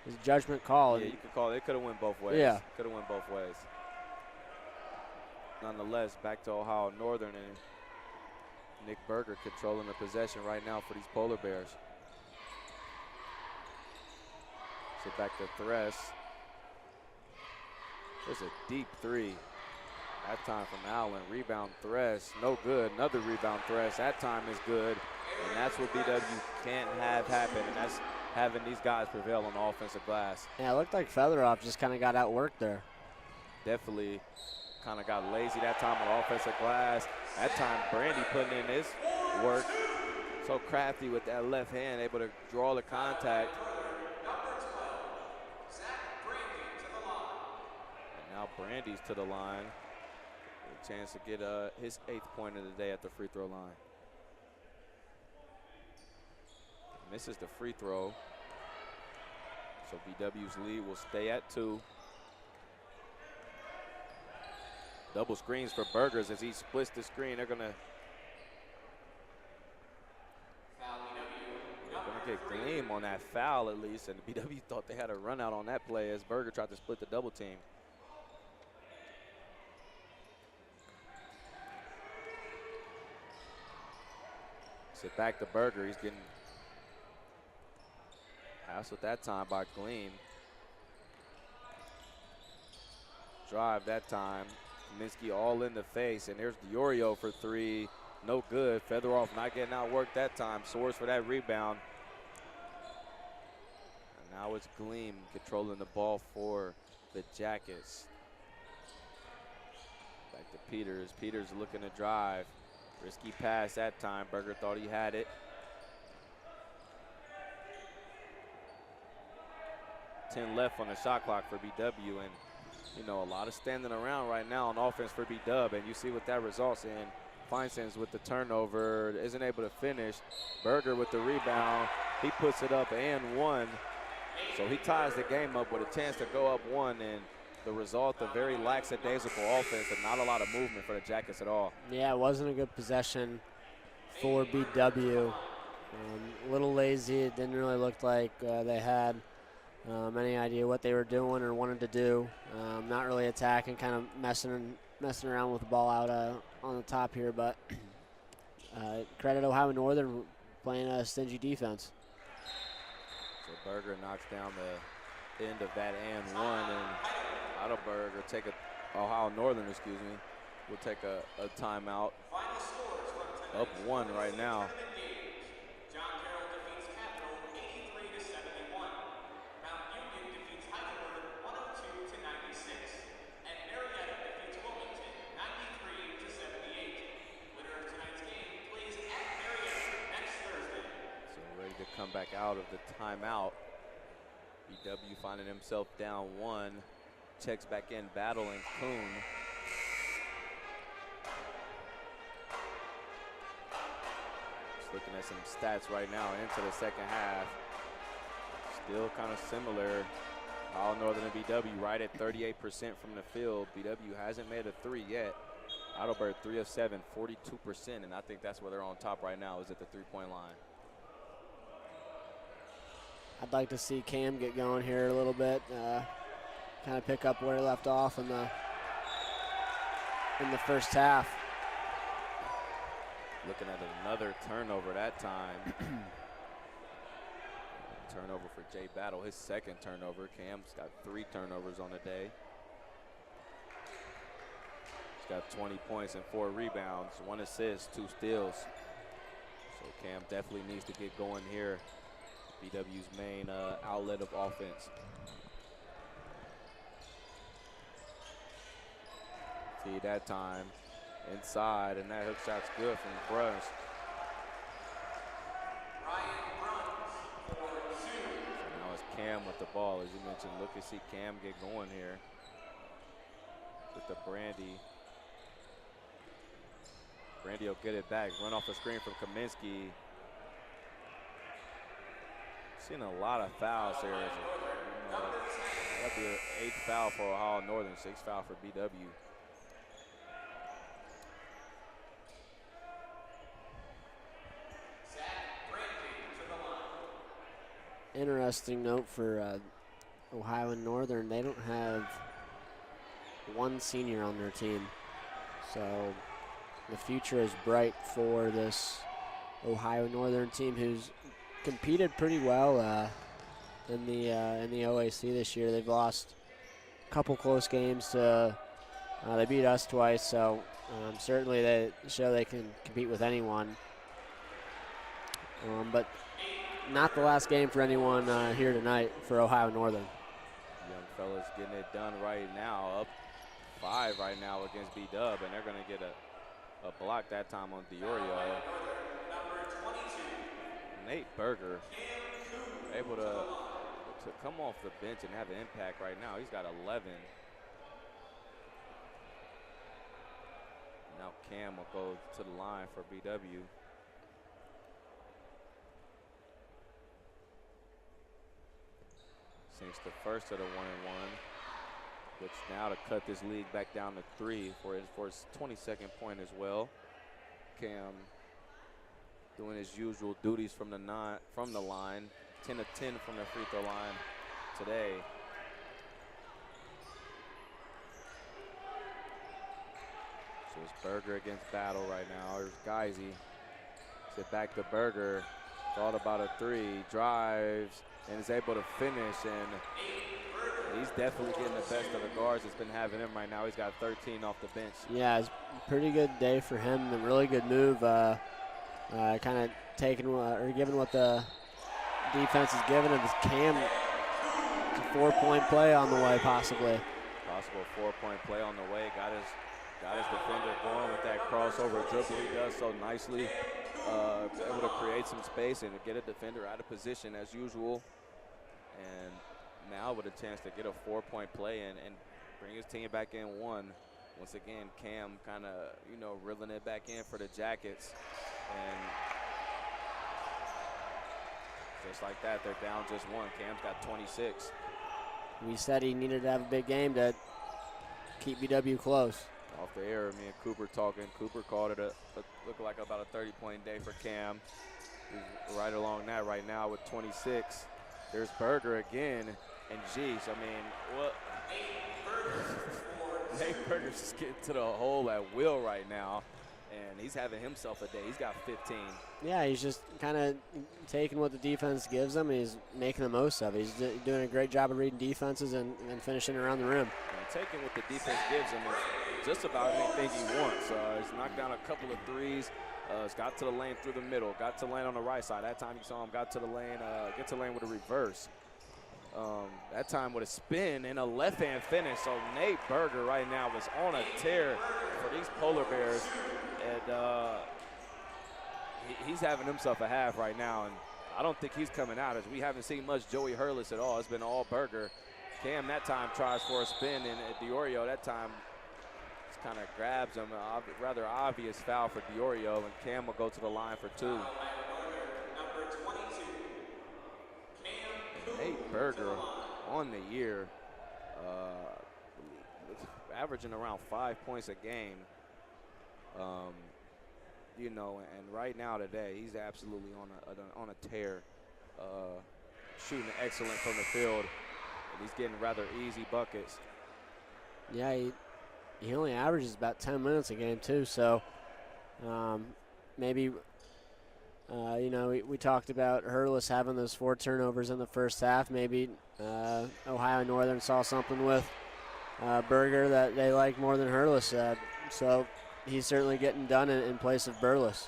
was a judgment call. Yeah, you could call it. It could have went both ways. Yeah. Could have went both ways. Nonetheless, back to Ohio Northern, and Nick Berger controlling the possession right now for these Polar Bears. So back to Thress. There's a deep 3. That time from Allen. Rebound, Thress. No good. Another rebound, Thress. That time is good. And that's what BW can't have happen. And that's having these guys prevail on the offensive glass. Yeah, it looked like Featheroff just kind of got outworked there. Definitely kind of got lazy that time on the offensive glass. That time, Brandy putting in his work. So crafty with that left hand, able to draw the contact. Now Brandy's to the line. A chance to get his 8th point of the day at the free throw line. Misses the free throw. So BW's lead will stay at 2. Double screens for Burgers as he splits the screen. They're gonna get Gleam on that foul at least, and BW thought they had a run out on that play as Berger tried to split the double team. Sit back to Berger. He's getting passed with that time by Gleam. Drive that time. Kaminsky all in the face, and there's Diorio for 3. No good. Featheroff not getting outworked that time. Soares for that rebound. And now it's Gleam controlling the ball for the Jackets. Back to Peters. Peters looking to drive. Risky pass that time. Berger thought he had it. 10 left on the shot clock for BW, and you know, a lot of standing around right now on offense for B-Dub, and you see what that results in. Feinstein's with the turnover, isn't able to finish. Berger with the rebound. He puts it up and 1. So he ties the game up with a chance to go up 1, and the result, a very lackadaisical offense and not a lot of movement for the Jackets at all. Yeah, it wasn't a good possession for BW. A little lazy. It didn't really look like they had any idea what they were doing or wanted to do. Not really attacking, kind of messing around with the ball out on the top here, but credit Ohio Northern playing a stingy defense. So Berger knocks down the end of that and 1, and Heidelberg will take Ohio Northern, will take a timeout. Up 1 right now. come back out of the timeout. BW finding himself down 1. Checks back in, battling Kuhn. Just looking at some stats right now into the second half. Still kind of similar. Ohio Northern and BW right at 38% from the field. BW hasn't made a 3 yet. Heidelberg 3 of 7, 42%, and I think that's where they're on top right now, is at the 3-point line. I'd like to see Cam get going here a little bit, kind of pick up where he left off in the first half. Looking at another turnover that time. Turnover for Jay Battle, his second turnover. Cam's got 3 turnovers on the day. He's got 20 points and 4 rebounds, 1 assist, 2 steals. So Cam definitely needs to get going here. BW's main outlet of offense. See that time inside, and that hook shot's good from Bruns. Cam with the ball, as you mentioned. Look to see Cam get going here with the Brandy. Brandy will get it back, run off the screen from Kaminsky. Seen a lot of fouls here. That'll be an 8th foul for Ohio Northern, 6th foul for BW. Interesting note for Ohio and Northern, they don't have 1 senior on their team. So the future is bright for this Ohio Northern team, who's competed pretty well in the OAC this year. They've lost a couple close games to they beat us twice, so certainly they show they can compete with anyone. But not the last game for anyone here tonight for Ohio Northern. Young fellas getting it done right now, up 5 right now against B-Dub, and they're going to get a block that time on Diorio. Nate Berger able to come off the bench and have an impact right now. He's got 11. Now Cam will go to the line for BW. Sinks the first of the 1-and-1, which now to cut this lead back down to 3 for his 22nd point as well. Cam doing his usual duties from the line, 10 of 10 from the free throw line today. So it's Berger against Battle right now. There's Geisy. Sit back to Berger. Thought about a 3, drives, and is able to finish. And he's definitely getting the best of the guards that's been having him right now. He's got 13 off the bench. Yeah, it's a pretty good day for him. A really good move. Kind of taking or giving what the defense is giving him. Cam, it's a 4-point play on the way, possibly. Possible 4-point play on the way. Got his defender going with that crossover dribble. He does so nicely. Able to create some space and get a defender out of position as usual. And now with a chance to get a 4-point play and bring his team back in 1. Once again, Cam kind of, reeling it back in for the Jackets. And just like that, they're down just 1. Cam's got 26. We said he needed to have a big game to keep BW close. Off the air, me and Cooper talking. Cooper called it looked like about a 30-point day for Cam. He's right along that right now with 26. There's Berger again, and geez, I mean, what? Nate Berger's just getting to the hole at will right now, and he's having himself a day. He's got 15. Yeah, he's just kind of taking what the defense gives him, and he's making the most of it. He's doing a great job of reading defenses and finishing around the rim. And taking what the defense gives him is just about anything he wants. He's knocked down a couple of threes. He's got to the lane through the middle, got to the lane on the right side. That time you saw him got to the lane, get to the lane with a reverse. That time with a spin and a left-hand finish. So Nate Berger right now is on a tear for these Polar Bears. And he's having himself a half right now. And I don't think he's coming out, as we haven't seen much Joey Hurlis at all. It's been all Berger. Cam that time tries for a spin, and Diorio that time just kind of grabs him. Rather obvious foul for Diorio, and Cam will go to the line for 2. Nate Berger on the year, averaging around 5 points a game. You know, and right now today, he's absolutely on a tear, shooting excellent from the field, and he's getting rather easy buckets. Yeah, he only averages about 10 minutes a game too, so maybe, you know, we talked about Hurlis having those 4 turnovers in the first half. Maybe Ohio Northern saw something with Berger that they like more than Hurlis. So he's certainly getting done in place of Hurlis,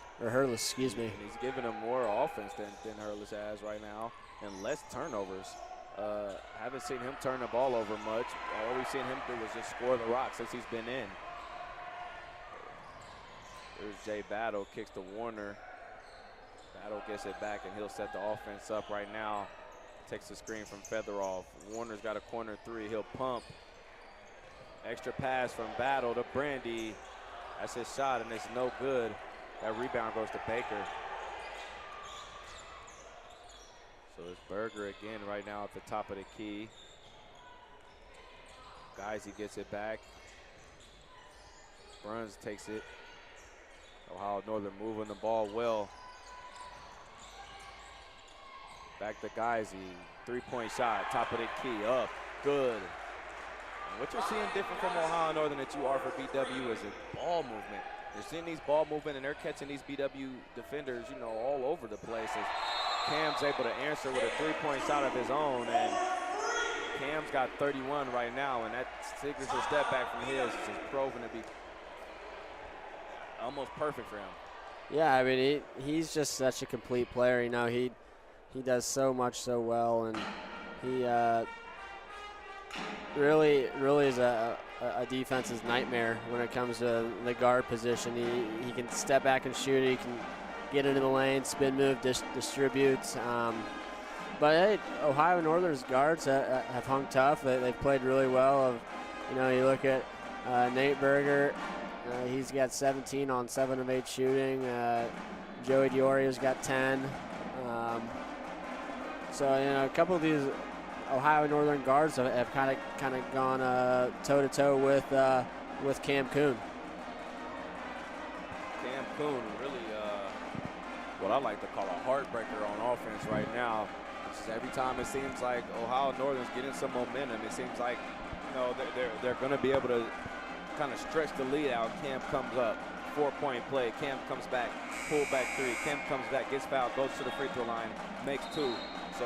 excuse me. And he's giving them more offense than Hurlis has right now, and less turnovers. Haven't seen him turn the ball over much. All we've seen him do is just score the rock since he's been in. There's Jay Battle, kicks to Warner. Battle gets it back, and he'll set the offense up right now. Takes the screen from Featheroff. Warner's got a corner 3. He'll pump. Extra pass from Battle to Brandy. That's his shot, and it's no good. That rebound goes to Baker. So it's Berger again right now at the top of the key. Guys, he gets it back. Bruns takes it. Ohio Northern moving the ball well. Back to Geisy. 3-point shot, top of the key, up, good. And what you're seeing different from Ohio Northern that you are for BW is a ball movement. You're seeing these ball movement, and they're catching these BW defenders, you know, all over the place. As Cam's able to answer with a 3-point shot of his own, and Cam's got 31 right now, and that signature step back from his is just proven to be almost perfect for him. Yeah, I mean, he's just such a complete player. You know, he does so much so well, and he really is a defense's nightmare when it comes to the guard position. He can step back and shoot. He can get into the lane, spin move, distributes. But hey, Ohio Northern's guards have hung tough. They've played really well. You know, you look at Nate Berger. He's got 17 on 7 of 8 shooting. Joey Diorio's got 10. So, you know, a couple of these Ohio Northern guards have kind of gone toe-to-toe with Cam Kuhn. Cam Kuhn really what I like to call a heartbreaker on offense right now. Just every time it seems like Ohio Northern's getting some momentum, it seems like, you know, they're going to be able to kind of stretch the lead out. Cam comes up, 4-point play. Cam comes back, pull back 3. Cam comes back, gets fouled, goes to the free throw line, makes 2. So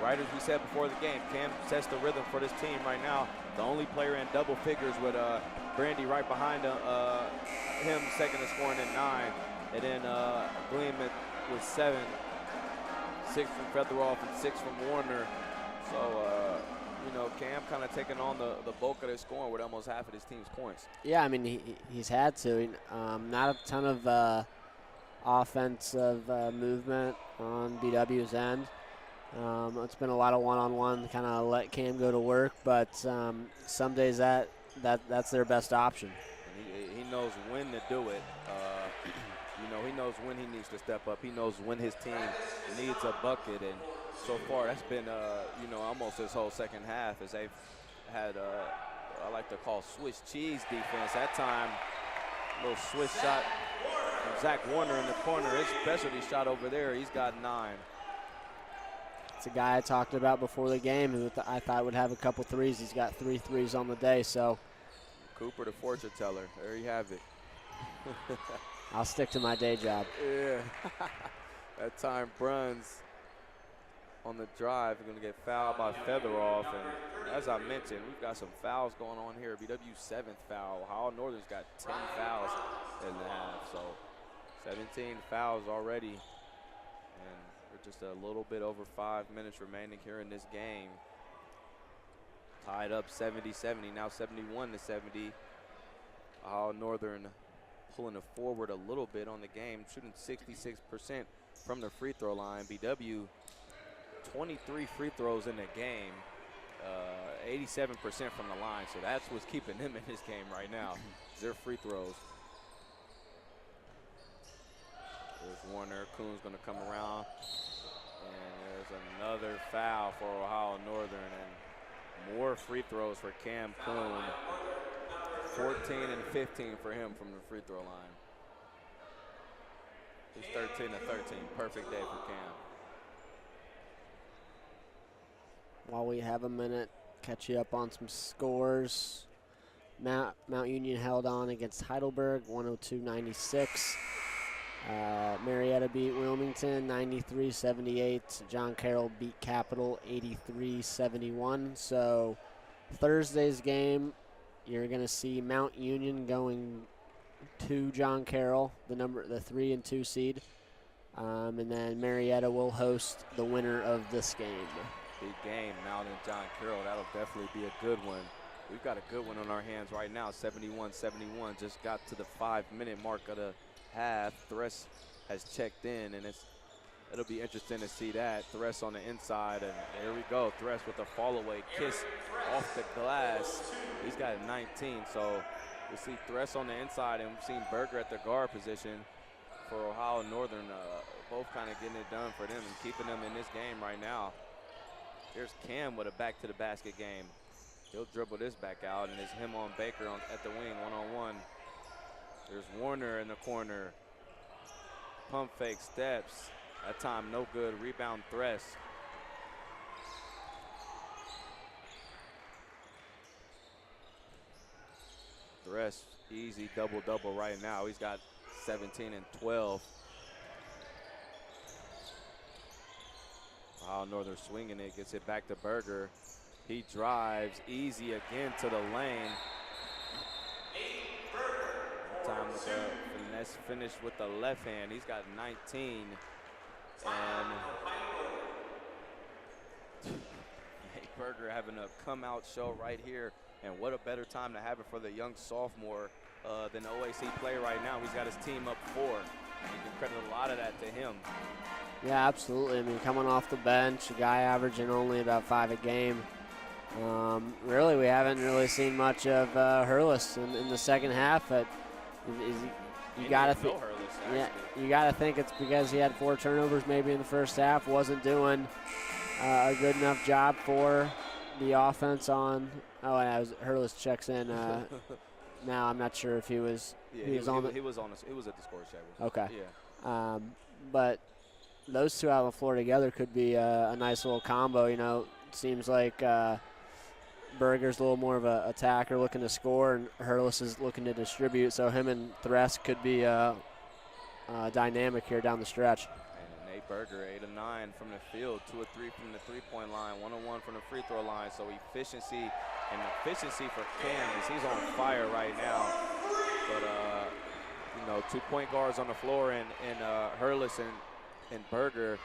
right as we said before the game, Cam sets the rhythm for this team right now. The only player in double figures with Brandy right behind him, second in scoring at 9. And then Gleam with 7, 6 from Featheroff and 6 from Warner. So, you know, Cam kind of taking on the bulk of their scoring with almost half of his team's points. Yeah, I mean, he's had to. Not a ton of offensive movement on BW's end. It's been a lot of one-on-one, kind of let Cam go to work, but some days that's their best option. And he knows when to do it. You know, he knows when he needs to step up. He knows when his team needs a bucket, and so far that's been, you know, almost his whole second half as they've had, I like to call Swiss cheese defense. That time, a little Swiss shot from Zach Warner in the corner. His specialty shot over there, he's got 9. It's a guy I talked about before the game who I thought would have a couple threes. He's got 3 threes on the day, so. Cooper, the fortune teller. There you have it. I'll stick to my day job. Yeah. That time, Bruns on the drive going to get fouled by Featheroff. And as I mentioned, we've got some fouls going on here. BW's 7th foul. Ohio Northern's got 10 fouls in the half. So 17 fouls already. And we're just a little bit over 5 minutes remaining here in this game. Tied up 70-70, now 71-70. Ohio Northern pulling it forward a little bit on the game, shooting 66% from the free throw line. BW, 23 free throws in the game, 87% from the line. So that's what's keeping them in this game right now, their free throws. There's Warner. Kuhn's going to come around. And there's another foul for Ohio Northern. And more free throws for Cam Kuhn. 14 and 15 for him from the free throw line. He's 13 to 13. Perfect day for Cam. While we have a minute, catch you up on some scores. Mount Union held on against Heidelberg, 102-96. Marietta beat Wilmington, 93-78. John Carroll beat Capital, 83-71. So Thursday's game, you're going to see Mount Union going to John Carroll, the 3 and 2 seed. And then Marietta will host the winner of this game. Big game, Mount and John Carroll. That'll definitely be a good one. We've got a good one on our hands right now, 71-71. Just got to the 5-minute mark of the half. Thress has checked in, and it'll be interesting to see that. Thress on the inside, and there we go. Thress with a fall-away kiss off the glass. He's got a 19, so we'll see Thress on the inside, and we've seen Berger at the guard position for Ohio Northern. Both kind of getting it done for them and keeping them in this game right now. Here's Cam with a back-to-the-basket game. He'll dribble this back out, and it's him on Baker at the wing, one-on-one. There's Warner in the corner. Pump fake steps. That time no good. Rebound Thress. Thress, easy double-double right now. He's got 17 and 12. Ohio Northern swinging it, gets it back to Berger. He drives easy again to the lane. That time with the finesse finish with the left hand. He's got 19. And Nate Berger having a come out show right here. And what a better time to have it for the young sophomore than OAC play right now. He's got his team up 4. And you can credit a lot of that to him. Yeah, absolutely. I mean, coming off the bench, a guy averaging only about 5 a game. Really, we haven't really seen much of Hurlis in the second half. But you got to think, you got to think it's because he had 4 turnovers maybe in the first half. Wasn't doing a good enough job for the offense on. Oh, and Hurlis checks in. Now I'm not sure if he was. Yeah, he was at the score sheet. Okay. Yeah. But those two out on the floor together could be a nice little combo. You know, it seems like Berger's a little more of an attacker looking to score, and Hurlis is looking to distribute. So him and Thress could be dynamic here down the stretch. And Nate Berger, 8 of 9 from the field, 2 of 3 from the three-point line, 1 of 1 from the free throw line. So efficiency for Cam is he's on fire right now. But you know, 2 point guards on the floor, and Hurlis and Berger.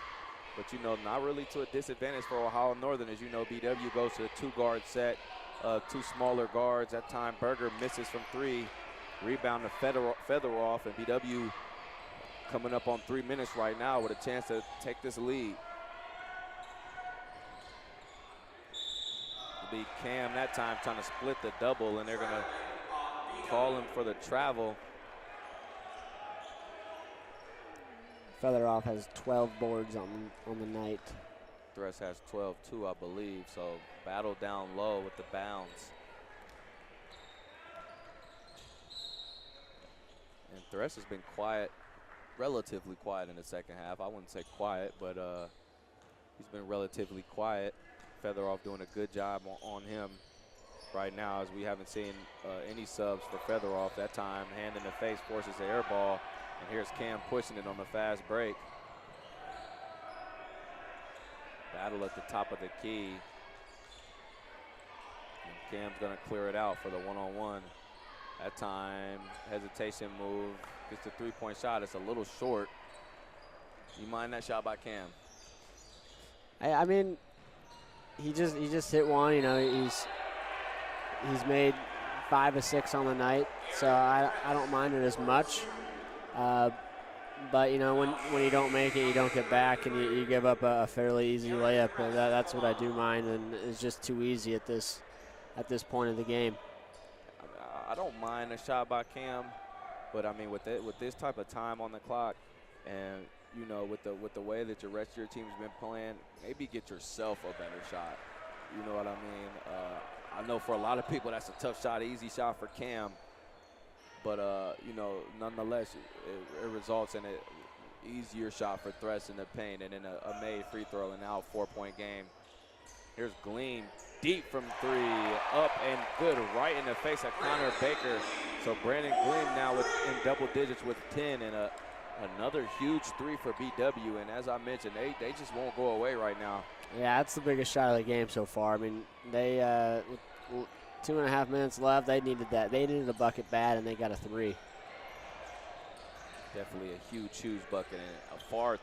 But, you know, not really to a disadvantage for Ohio Northern. As you know, BW goes to a 2-guard set, 2 smaller guards. That time, Berger misses from 3. Rebound to Featheroff, and BW coming up on 3 minutes right now with a chance to take this lead. It'll be Cam that time trying to split the double, and they're going to call him for the travel. Featheroff has 12 boards on the night. Thress has 12 too, I believe. So battle down low with the bounds. And Thress has been quiet, relatively quiet in the second half. I wouldn't say quiet, but he's been relatively quiet. Featheroff doing a good job on him right now, as we haven't seen any subs for Featheroff. That time, hand in the face, forces the air ball. And here's Cam pushing it on the fast break. Battle at the top of the key. And Cam's gonna clear it out for the one-on-one. That time, hesitation move, gets the 3-point shot. It's a little short. You mind that shot by Cam? I mean, he just hit one. You know, he's made 5 of 6 on the night, so I don't mind it as much. But, you know, when you don't make it, you don't get back, and you give up a fairly easy layup. But that's what I do mind, and it's just too easy at this point of the game. I don't mind a shot by Cam, but I mean with this type of time on the clock, and you know with the way that the rest of your team's been playing, maybe get yourself a better shot. You know what I mean? I know for a lot of people that's a tough shot, easy shot for Cam, but you know, nonetheless, it results in an easier shot for Thresh in the paint, and then a made free throw, and now a 4-point game. Here's Gleam, deep from 3, up and good, right in the face of Connor Baker. So Brandon Gleam now in double digits with 10, and another huge 3 for BW. And as I mentioned, they just won't go away right now. Yeah, that's the biggest shot of the game so far. I mean, they with 2.5 minutes left, they needed that. They needed a bucket bad, and they got a 3. Definitely a huge bucket, and a far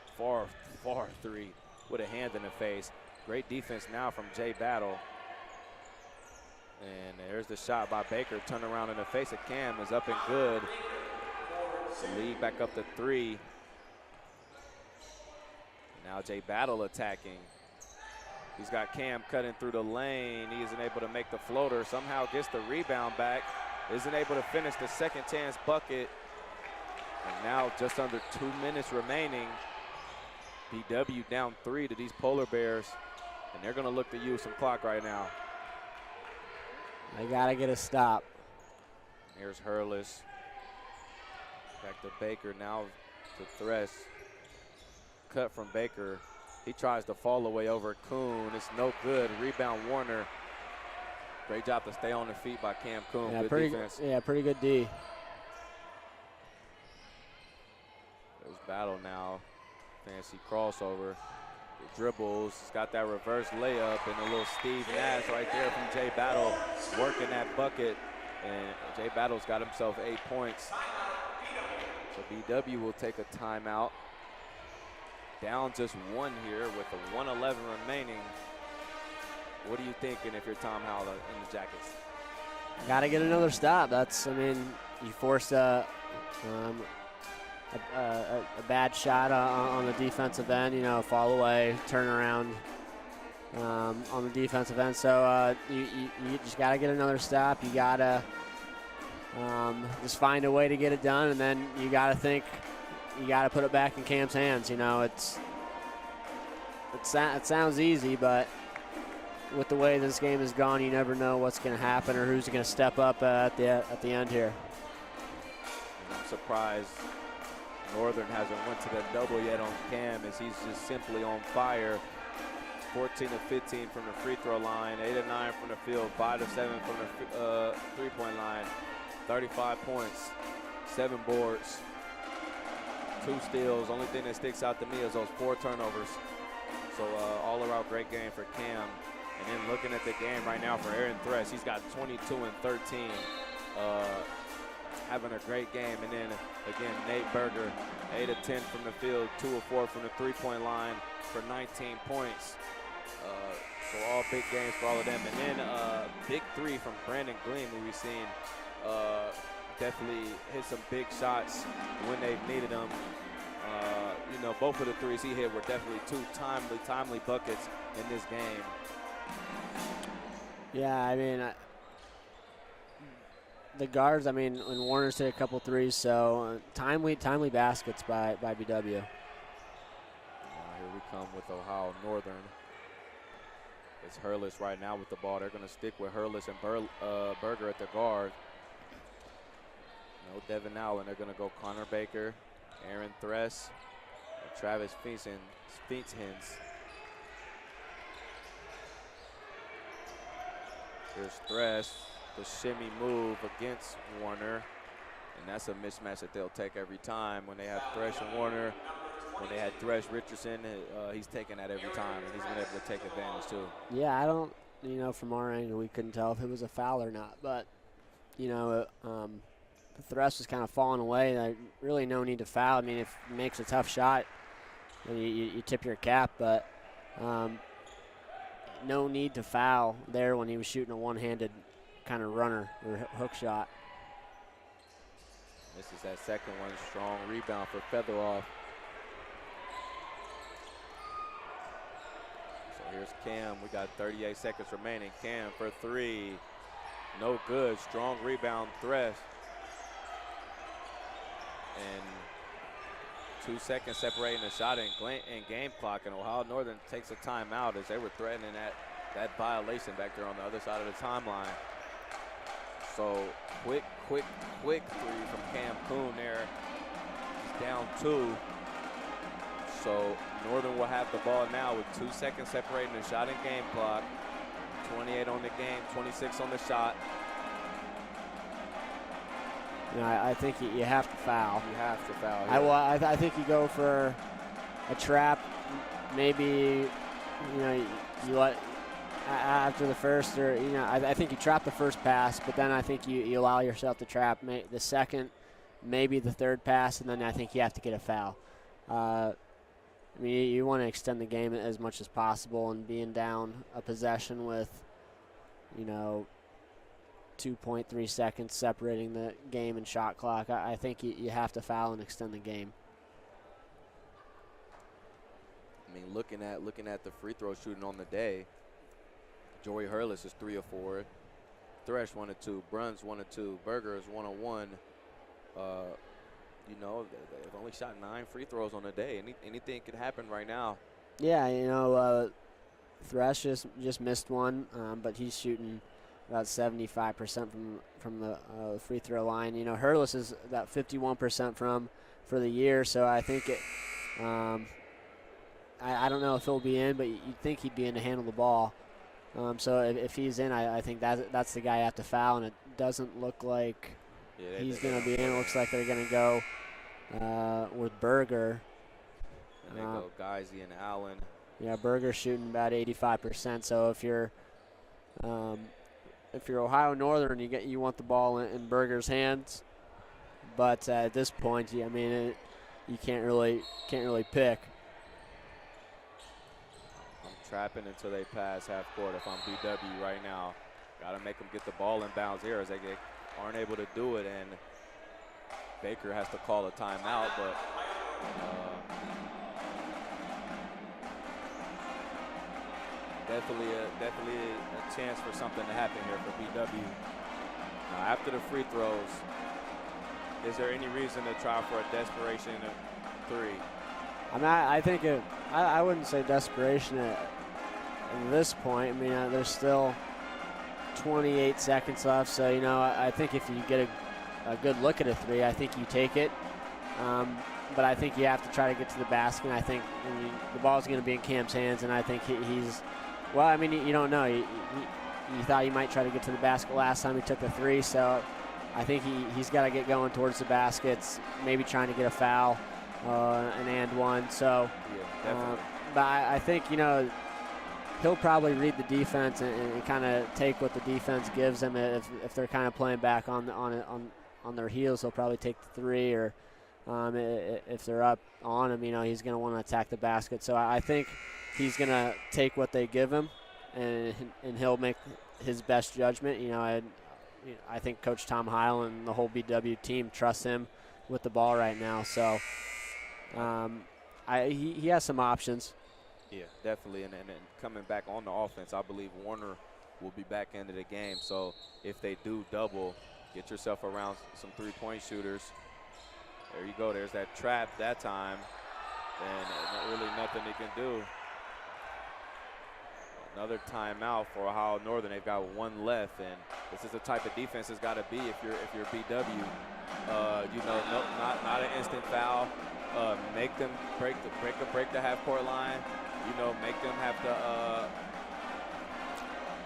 3 with a hand in the face. Great defense now from Jay Battle. And there's the shot by Baker. Turn around in the face of Cam is up and good. The lead back up to 3. Now Jay Battle attacking. He's got Cam cutting through the lane. He isn't able to make the floater. Somehow gets the rebound back. Isn't able to finish the second chance bucket. And now just under 2 minutes remaining. BW down 3 to these Polar Bears. And they're going to look to use some clock right now. They got to get a stop. Here's Hurlis. Back to Baker, now to Thresh. Cut from Baker. He tries to fall away over Kuhn. It's no good. Rebound Warner. Great job to stay on the feet by Cam Kuhn. Yeah, good defense. pretty good D. There's Battle now. Fancy crossover. Dribbles, he's got that reverse layup, and a little Steve Nash right there from Jay Battle working that bucket, and Jay Battle's got himself 8 points. So BW will take a timeout. Down just 1 here with a 1:11 remaining. What are you thinking if you're Tom Howell in the Jackets? Got to get another stop. I mean, you force a bad shot on the defensive end, you know, fall away, turn around on the defensive end. So you just got to get another stop. You got to just find a way to get it done, and then you got to think you got to put it back in Cam's hands. You know, it sounds easy, but with the way this game has gone, you never know what's going to happen or who's going to step up at the end here. And I'm surprised Northern hasn't went to the double yet on Cam, as he's just simply on fire. 14 of 15 from the free throw line, 8 of 9 from the field, 5 of 7 from the three-point line, 35 points, 7 boards, 2 steals. Only thing that sticks out to me is those 4 turnovers. So all around great game for Cam. And then looking at the game right now for Aaron Thresh, he's got 22 and 13. Having a great game. And then again, Nate Berger, 8 of 10 from the field, 2 of 4 from the three-point line for 19 points. So all big games for all of them. And then big 3 from Brandon Gleam, who we've seen definitely hit some big shots when they've needed them. You know, both of the 3s he hit were definitely 2 timely buckets in this game. Yeah, I mean, the guards, I mean, when Warner's hit a couple 3s, so timely baskets by BW. Here we come with Ohio Northern. It's Hurlis right now with the ball. They're going to stick with Hurlis and Berger at the guard. No Devin Allen. They're going to go Connor Baker, Aaron Thresh, and Travis Feetshens. Here's Thresh, the shimmy move against Warner. And that's a mismatch that they'll take every time. When they have Thresh and Warner, when they had Thresh Richardson, he's taking that every time, and he's been able to take advantage too. Yeah, I don't, you know, from our angle, we couldn't tell if it was a foul or not. But, you know, Thresh was kind of falling away. Really no need to foul. I mean, if he makes a tough shot, then you tip your cap. But no need to foul there when he was shooting a one-handed kind of runner or hook shot. This is that second one. Strong rebound for Featheroff. So here's Cam. We got 38 seconds remaining. Cam for three. No good. Strong rebound, Thresh. And 2 seconds separating the shot and game clock. And Ohio Northern takes a timeout as they were threatening that violation back there on the other side of the timeline. So quick three from Cam Kuhn there. He's down 2. So Northern will have the ball now with 2 seconds separating the shot and game clock. 28 on the game, 26 on the shot. You know, I think you have to foul. You have to foul. I think you go for a trap. Maybe, you know, you let after the first, or you know, I think you trap the first pass, but then I think you allow yourself to trap the second, maybe the third pass, and then I think you have to get a foul. I mean, you want to extend the game as much as possible, and being down a possession with, you know, 2.3 seconds separating the game and shot clock, I think you have to foul and extend the game. I mean, looking at the free throw shooting on the day, Joey Hurlis is 3 of 4. Thresh 1 of 2. Bruns 1 of 2. Berger is 1 of 1. You know, they've only shot 9 free throws on the day. Anything could happen right now. Yeah, you know, Thresh just missed one, but he's shooting about 75% from the free throw line. You know, Hurlis is about 51% for the year, so I think it. I don't know if he'll be in, but you'd think he'd be in to handle the ball. So if he's in, I think that's the guy you have to foul, and it doesn't look like he's going to be in. It looks like they're going to go with Berger. And they go Geisy and Allen. Yeah, Berger's shooting about 85%. So if you're Ohio Northern, you want the ball in Berger's hands, but at this point, I mean, you can't really pick. Trapping until they pass half court if I'm BW right now. Got to make them get the ball in bounds here as they aren't able to do it, and Baker has to call a timeout, but definitely a chance for something to happen here for BW. Now, after the free throws, is there any reason to try for a desperation three? I mean, I think I wouldn't say desperation at this point. I mean, there's still 28 seconds left, so, you know, I think if you get a good look at a three, I think you take it. But I think you have to try to get to the basket. And I think the ball's going to be in Cam's hands, and I think he's – well, I mean, you don't know. You thought you might try to get to the basket last time he took the three, so I think he's got to get going towards the baskets, maybe trying to get a foul. An and one, so yeah, definitely. But I think, you know, he'll probably read the defense and kind of take what the defense gives him. If they're kind of playing back on their heels, he'll probably take the three, or if they're up on him, you know, he's going to want to attack the basket. So I think he's going to take what they give him, and he'll make his best judgment. You know, I think Coach Tom Heil and the whole BW team trust him with the ball right now, so. He has some options. Yeah, definitely. And coming back on the offense, I believe Warner will be back into the game. So if they do double, get yourself around some three-point shooters. There you go. There's that trap that time. And really nothing they can do. Another timeout for Ohio Northern. They've got one left, and this is the type of defense it's got to be if you're BW. You know, not an instant foul. Make them break the half-court line. You know, make them have to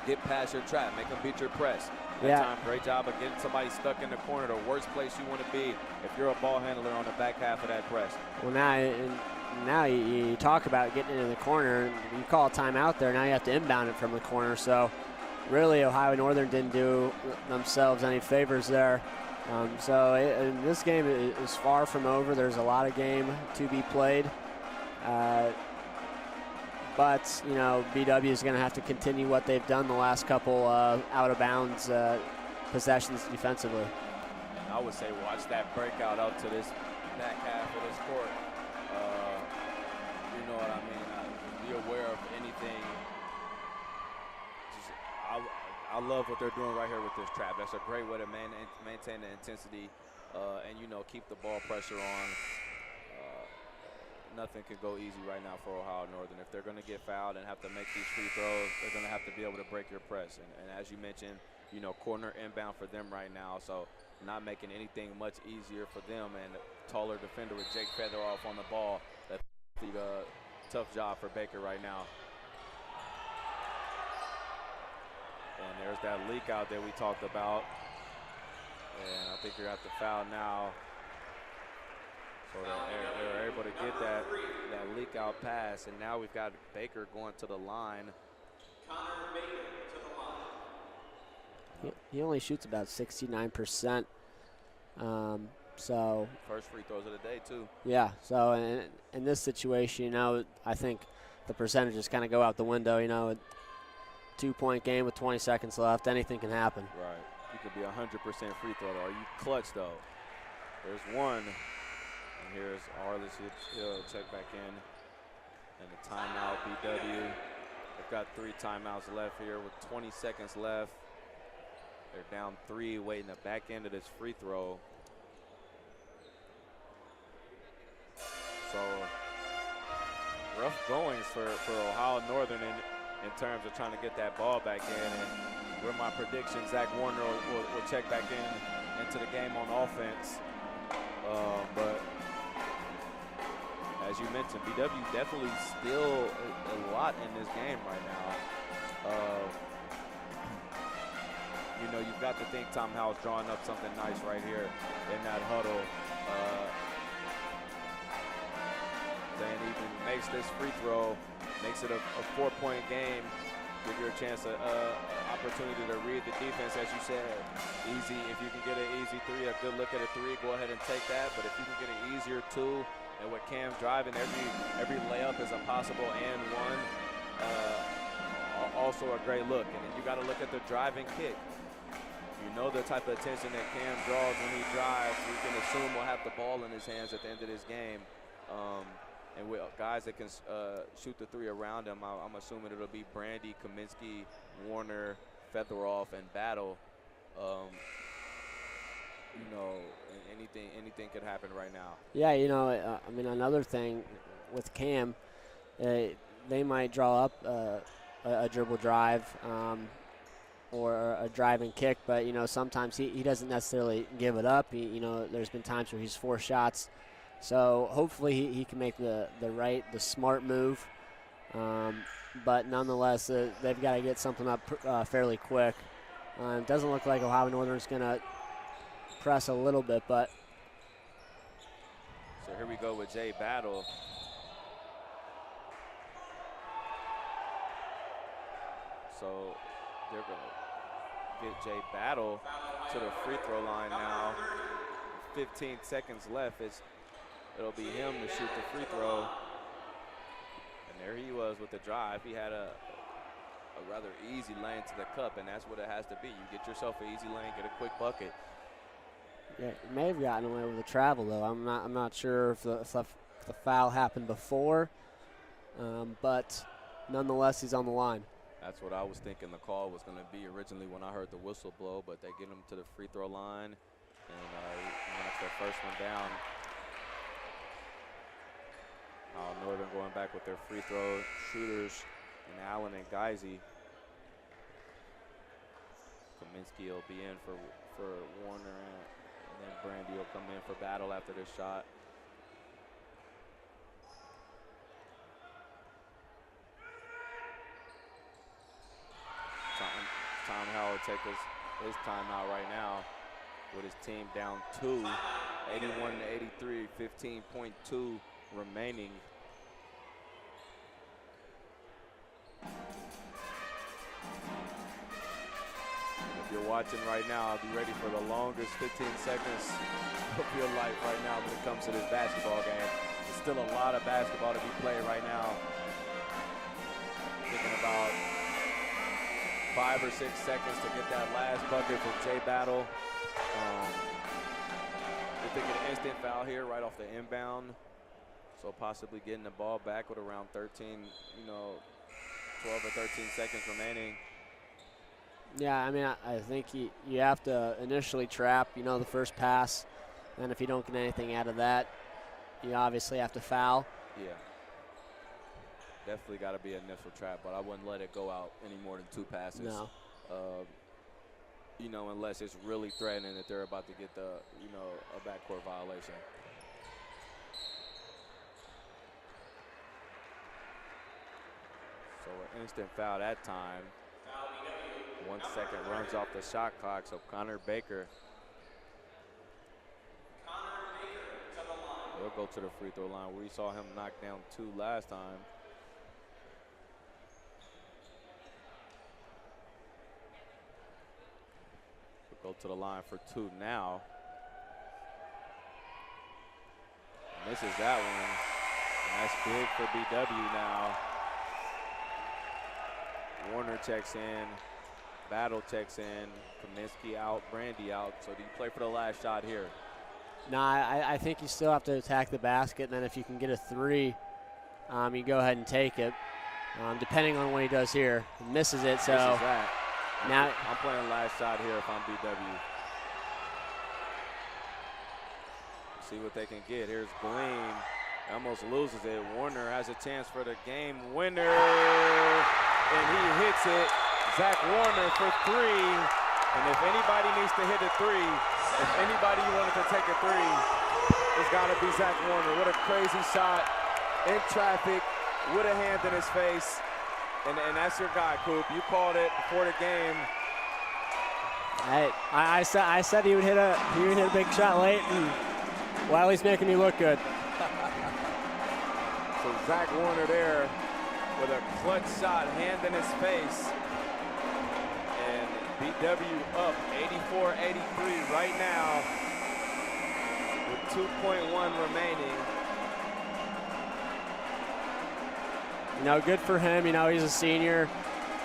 get past your trap. Make them beat your press. That time, great job of getting somebody stuck in the corner, the worst place you want to be if you're a ball handler on the back half of that press. Well, now you talk about getting into the corner. You call a timeout there. Now you have to inbound it from the corner. So really, Ohio Northern didn't do themselves any favors there. So this game is far from over. There's a lot of game to be played. But, you know, BW is going to have to continue what they've done the last couple out-of-bounds possessions defensively. I would say watch that breakout out to this back half of this court. You know what I mean? Be aware of anything. I love what they're doing right here with this trap. That's a great way to maintain the intensity and, you know, keep the ball pressure on. Nothing can go easy right now for Ohio Northern. If they're going to get fouled and have to make these free throws, they're going to have to be able to break your press. And as you mentioned, you know, corner inbound for them right now. So not making anything much easier for them. And taller defender with Jake Featheroff on the ball. That's a tough job for Baker right now. And there's that leak out that we talked about. And I think you're at the foul now. So they're able to get that leak out pass. And now we've got Baker going to the line. He only shoots about 69%. So first free throws of the day, too. Yeah, so in this situation, you know, I think the percentages kind of go out the window. You know, a 2-point game with 20 seconds left, anything can happen. Right. You could be 100% free throw. Are you clutch, though? There's one. And here's Arliss. He'll check back in. And the timeout, BW. They've got 3 timeouts left here with 20 seconds left. They're down 3, waiting the back end of this free throw. So rough goings for Ohio Northern in terms of trying to get that ball back in. And with my prediction, Zach Warner will check back into the game on offense. But as you mentioned, BW definitely still a lot in this game right now. You know, you've got to think Tom Howell's drawing up something nice right here in that huddle. Then even makes this free throw, makes it a 4-point game. Give you a chance, opportunity to read the defense, as you said. Easy, if you can get an easy 3, a good look at a 3, go ahead and take that. But if you can get an easier 2, and with Cam driving, every layup is a possible and 1. Also a great look. And then you got to look at the driving kick. You know the type of attention that Cam draws when he drives. You can assume we'll have the ball in his hands at the end of this game. And with guys that can shoot the 3 around him, I'm assuming it'll be Brandy, Kaminsky, Warner, Featheroff, and Battle. You know, anything could happen right now. Yeah, you know, I mean, another thing with Cam, they might draw up a dribble drive or a driving kick, but, you know, sometimes he doesn't necessarily give it up. You know, there's been times where he's forced shots. So hopefully he can make the smart move. But nonetheless, they've got to get something up fairly quick. It doesn't look like Ohio Northern's going to press a little bit, but. So here we go with Jay Battle. So they're going to get Jay Battle to the free throw line now. 15 seconds left. It'll be him to shoot the free throw. And there he was with the drive. He had a rather easy lane to the cup, and that's what it has to be. You get yourself an easy lane, get a quick bucket. Yeah, he may have gotten away with the travel, though. I'm not sure if the foul happened before, but nonetheless, he's on the line. That's what I was thinking the call was going to be originally when I heard the whistle blow, but they get him to the free throw line, and that's their first one down. Northern going back with their free throw shooters, and Allen and Geisy. Kaminsky will be in for Warner, and then Brandy will come in for Battle after this shot. Tom Howell will take his timeout right now with his team down 2, 81-83, 15.2 remaining. If you're watching right now, be ready for the longest 15 seconds of your life right now when it comes to this basketball game. There's still a lot of basketball to be played right now. Thinking about 5 or 6 seconds to get that last bucket from Jay Battle. think an instant foul here right off the inbound. So possibly getting the ball back with around 13, 12 or 13 seconds remaining. Yeah, I mean, I think you have to initially trap, the first pass. Then if you don't get anything out of that, you obviously have to foul. Yeah. Definitely got to be an initial trap, but I wouldn't let it go out any more than 2 passes. No. Unless it's really threatening that they're about to get a backcourt violation. So an instant foul that time. 1 second runs off the shot clock, so Connor Baker. He'll go to the free throw line. We saw him knock down 2 last time. He'll go to the line for 2 now. Misses that one. And that's big for BW now. Warner checks in. Battle checks in. Kaminsky out. Brandy out. So do you play for the last shot here? Nah, I think you still have to attack the basket, and then if you can get a 3, you go ahead and take it, depending on what he does here. He misses it, so misses that. now I'm playing last shot here if I'm BW. See what they can get. Here's Gleam. Almost loses it. Warner has a chance for the game winner, and he hits it. Zach Warner for 3. And if anybody needs to hit a 3, if anybody wanted to take a 3, it's got to be Zach Warner. What a crazy shot in traffic with a hand in his face. And that's your guy, Coop. You called it before the game. I said he would hit a big shot late, and Wiley's making me look good. So Zach Warner there with a clutch shot, hand in his face. BW up 84-83 right now with 2.1 remaining. Good for him. He's a senior.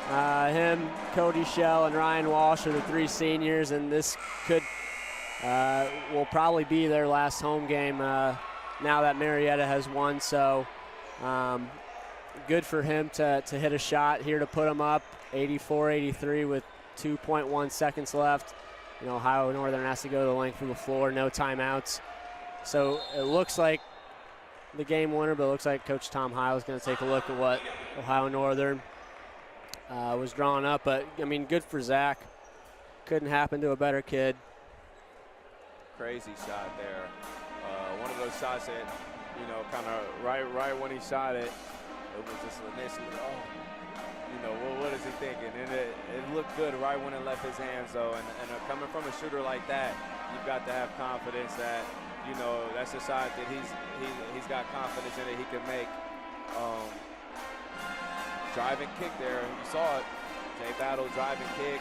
Him, Cody Shell, and Ryan Walsh are the 3 seniors, and this will probably be their last home game now that Marietta has won. So good for him to hit a shot here to put them up 84-83 with 2.1 seconds left. Ohio Northern has to go the length of the floor, no timeouts. So it looks like the game winner, but it looks like Coach Tom Heil is going to take a look at what Ohio Northern was drawing up. But, good for Zach. Couldn't happen to a better kid. Crazy shot there. One of those shots that, kind of right when he shot it, it was just initially, what is he thinking? And it looked good right when it left his hands, though. And coming from a shooter like that, you've got to have confidence that, that's a shot that he's got confidence in that he can make. Driving kick there, you saw it. Jay Battle driving kick.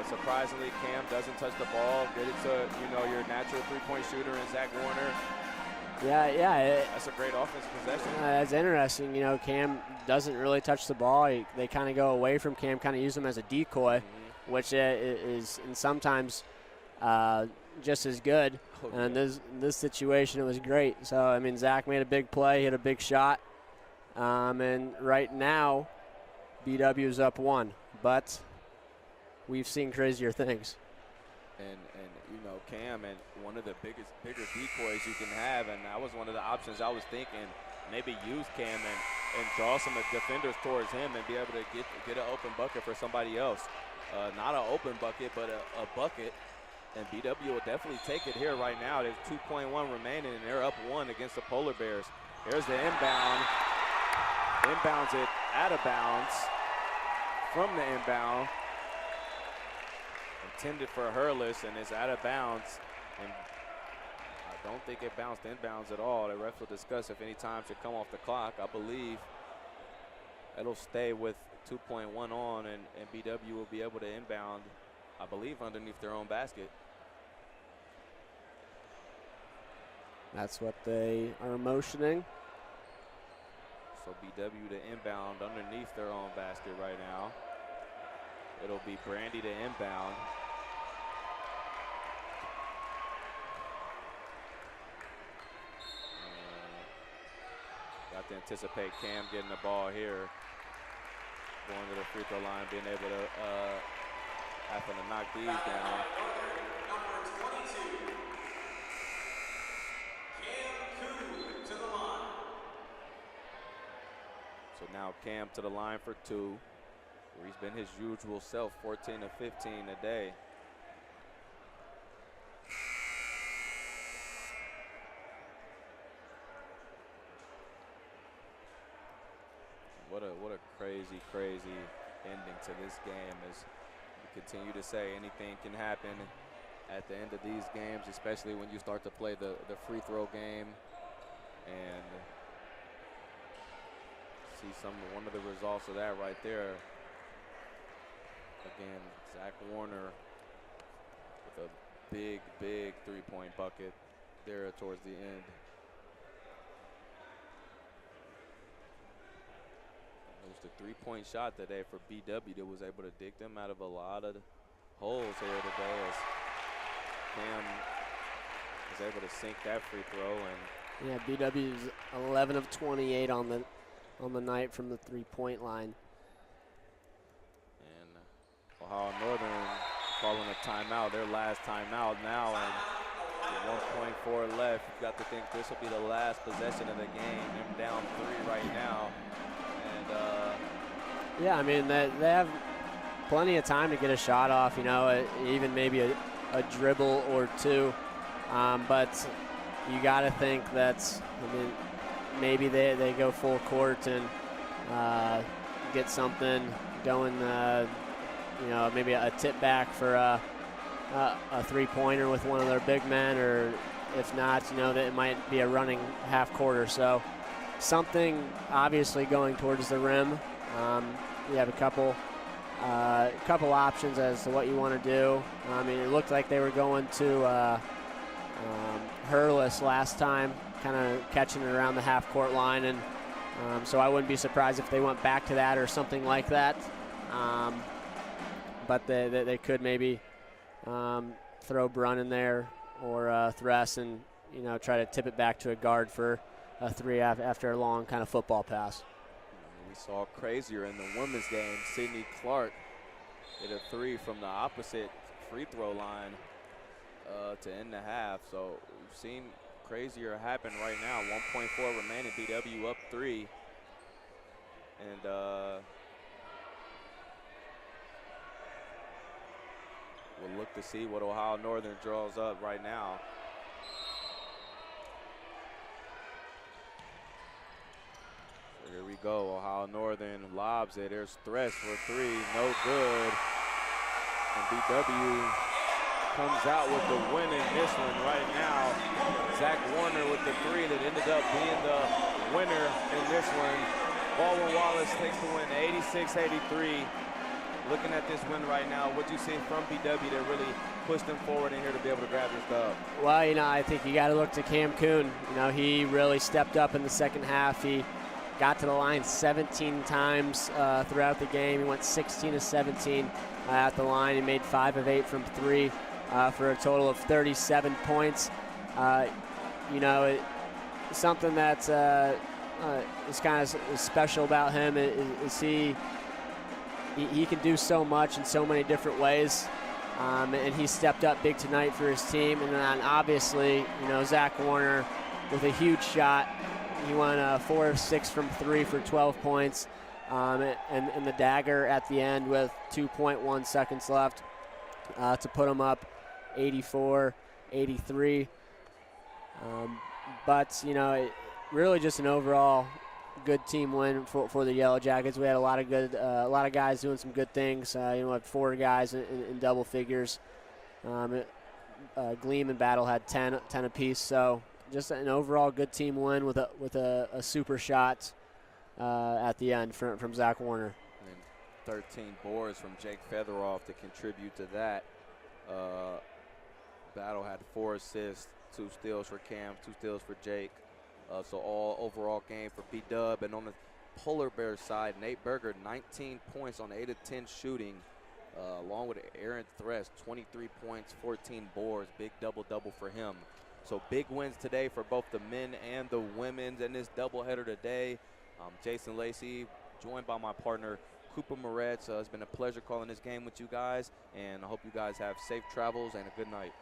Surprisingly, Cam doesn't touch the ball. Get it to, your natural 3-point shooter in Zach Warner. Yeah. That's a great offensive possession. That's interesting. Cam doesn't really touch the ball. They kind of go away from Cam, kind of use him as a decoy, which is and sometimes just as good. And this situation, it was great. So, Zach made a big play, hit a big shot. And right now, BW is up 1. But we've seen crazier things. And Cam, and one of the bigger decoys you can have, and that was one of the options I was thinking, maybe use Cam and draw some defenders towards him and be able to get an open bucket for somebody else. Not an open bucket, but a bucket. And BW will definitely take it here right now. There's 2.1 remaining, and they're up 1 against the Polar Bears. Here's the inbound. Inbounds it out of bounds from the inbound. Intended for Hurlis, and it's out of bounds. And I don't think it bounced inbounds at all. The ref will discuss if any time should come off the clock. I believe it'll stay with 2.1 on, and BW will be able to inbound, I believe, underneath their own basket. That's what they are motioning. So BW to inbound underneath their own basket right now. It'll be Brandy to inbound. have to anticipate Cam getting the ball here, going to the free throw line, being able to happen to knock these down. So now Cam to the line for 2, where he's been his usual self, 14 to 15 today. What a crazy ending to this game. As we continue to say, anything can happen at the end of these games, especially when you start to play the free throw game. And see one of the results of that right there. Again, Zach Warner with a big three-point bucket there towards the end. It was the three-point shot today for BW that was able to dig them out of a lot of holes here today, as Cam was able to sink that free throw. And yeah, BW's 11 of 28 on the night from the three-point line. And Ohio Northern calling a timeout, their last timeout now, and 1.4 left. You've got to think this will be the last possession of the game. They're down 3 right now. And yeah, I mean, they have plenty of time to get a shot off, you know, even maybe a dribble or two. But you got to think that's, I mean, maybe they go full court and get something going, you know, maybe a tip back for a three-pointer with one of their big men, or if not, you know, that it might be a running half quarter. So something obviously going towards the rim. You have a couple options as to what you want to do. I mean, it looked like they were going to Hurless last time, kind of catching it around the half-court line, and so I wouldn't be surprised if they went back to that or something like that. But they could maybe throw Brunn in there or Thress and, you know, try to tip it back to a guard for a 3 after a long kind of football pass. We saw crazier in the women's game. Sydney Clark hit a 3 from the opposite free throw line to end the half. So we've seen crazier happen right now. 1.4 remaining, BW up 3. And we'll look to see what Ohio Northern draws up right now. So here we go. Ohio Northern lobs it. There's Thress for 3, no good. And BW comes out with the win in this one right now. Zach Warner with the 3 that ended up being the winner in this one. Baldwin Wallace takes the win 86-83. Looking at this win right now, what you see from BW that really pushed them forward in here to be able to grab this dub? Well, you know, I think you got to look to Cam Kuhn. You know, he really stepped up in the second half. He got to the line 17 times throughout the game. He went 16 of 17 at the line. He made 5 of 8 from 3 for a total of 37 points. You know, something that's is kind of special about him is he can do so much in so many different ways, and he stepped up big tonight for his team. And then obviously, you know, Zach Warner with a huge shot. He went 4 of 6 from 3 for 12 points, and the dagger at the end with 2.1 seconds left to put him up 84-83. But, you know, really just an overall good team win for the Yellow Jackets. We had a lot of guys doing some good things. You know, had 4 guys in double figures. Gleam and Battle had 10 apiece. So just an overall good team win with a super shot at the end from Zach Warner. And 13 boards from Jake Featheroff to contribute to that. Battle had 4 assists, 2 steals for Cam, 2 steals for Jake. So all overall game for B-Dub. And on the Polar Bear side, Nate Berger, 19 points on 8 of 10 shooting, along with Aaron Thress, 23 points, 14 boards, big double-double for him. So big wins today for both the men and the women's in this doubleheader today. Jason Lacey, joined by my partner, Cooper Moretz. It's been a pleasure calling this game with you guys, and I hope you guys have safe travels and a good night.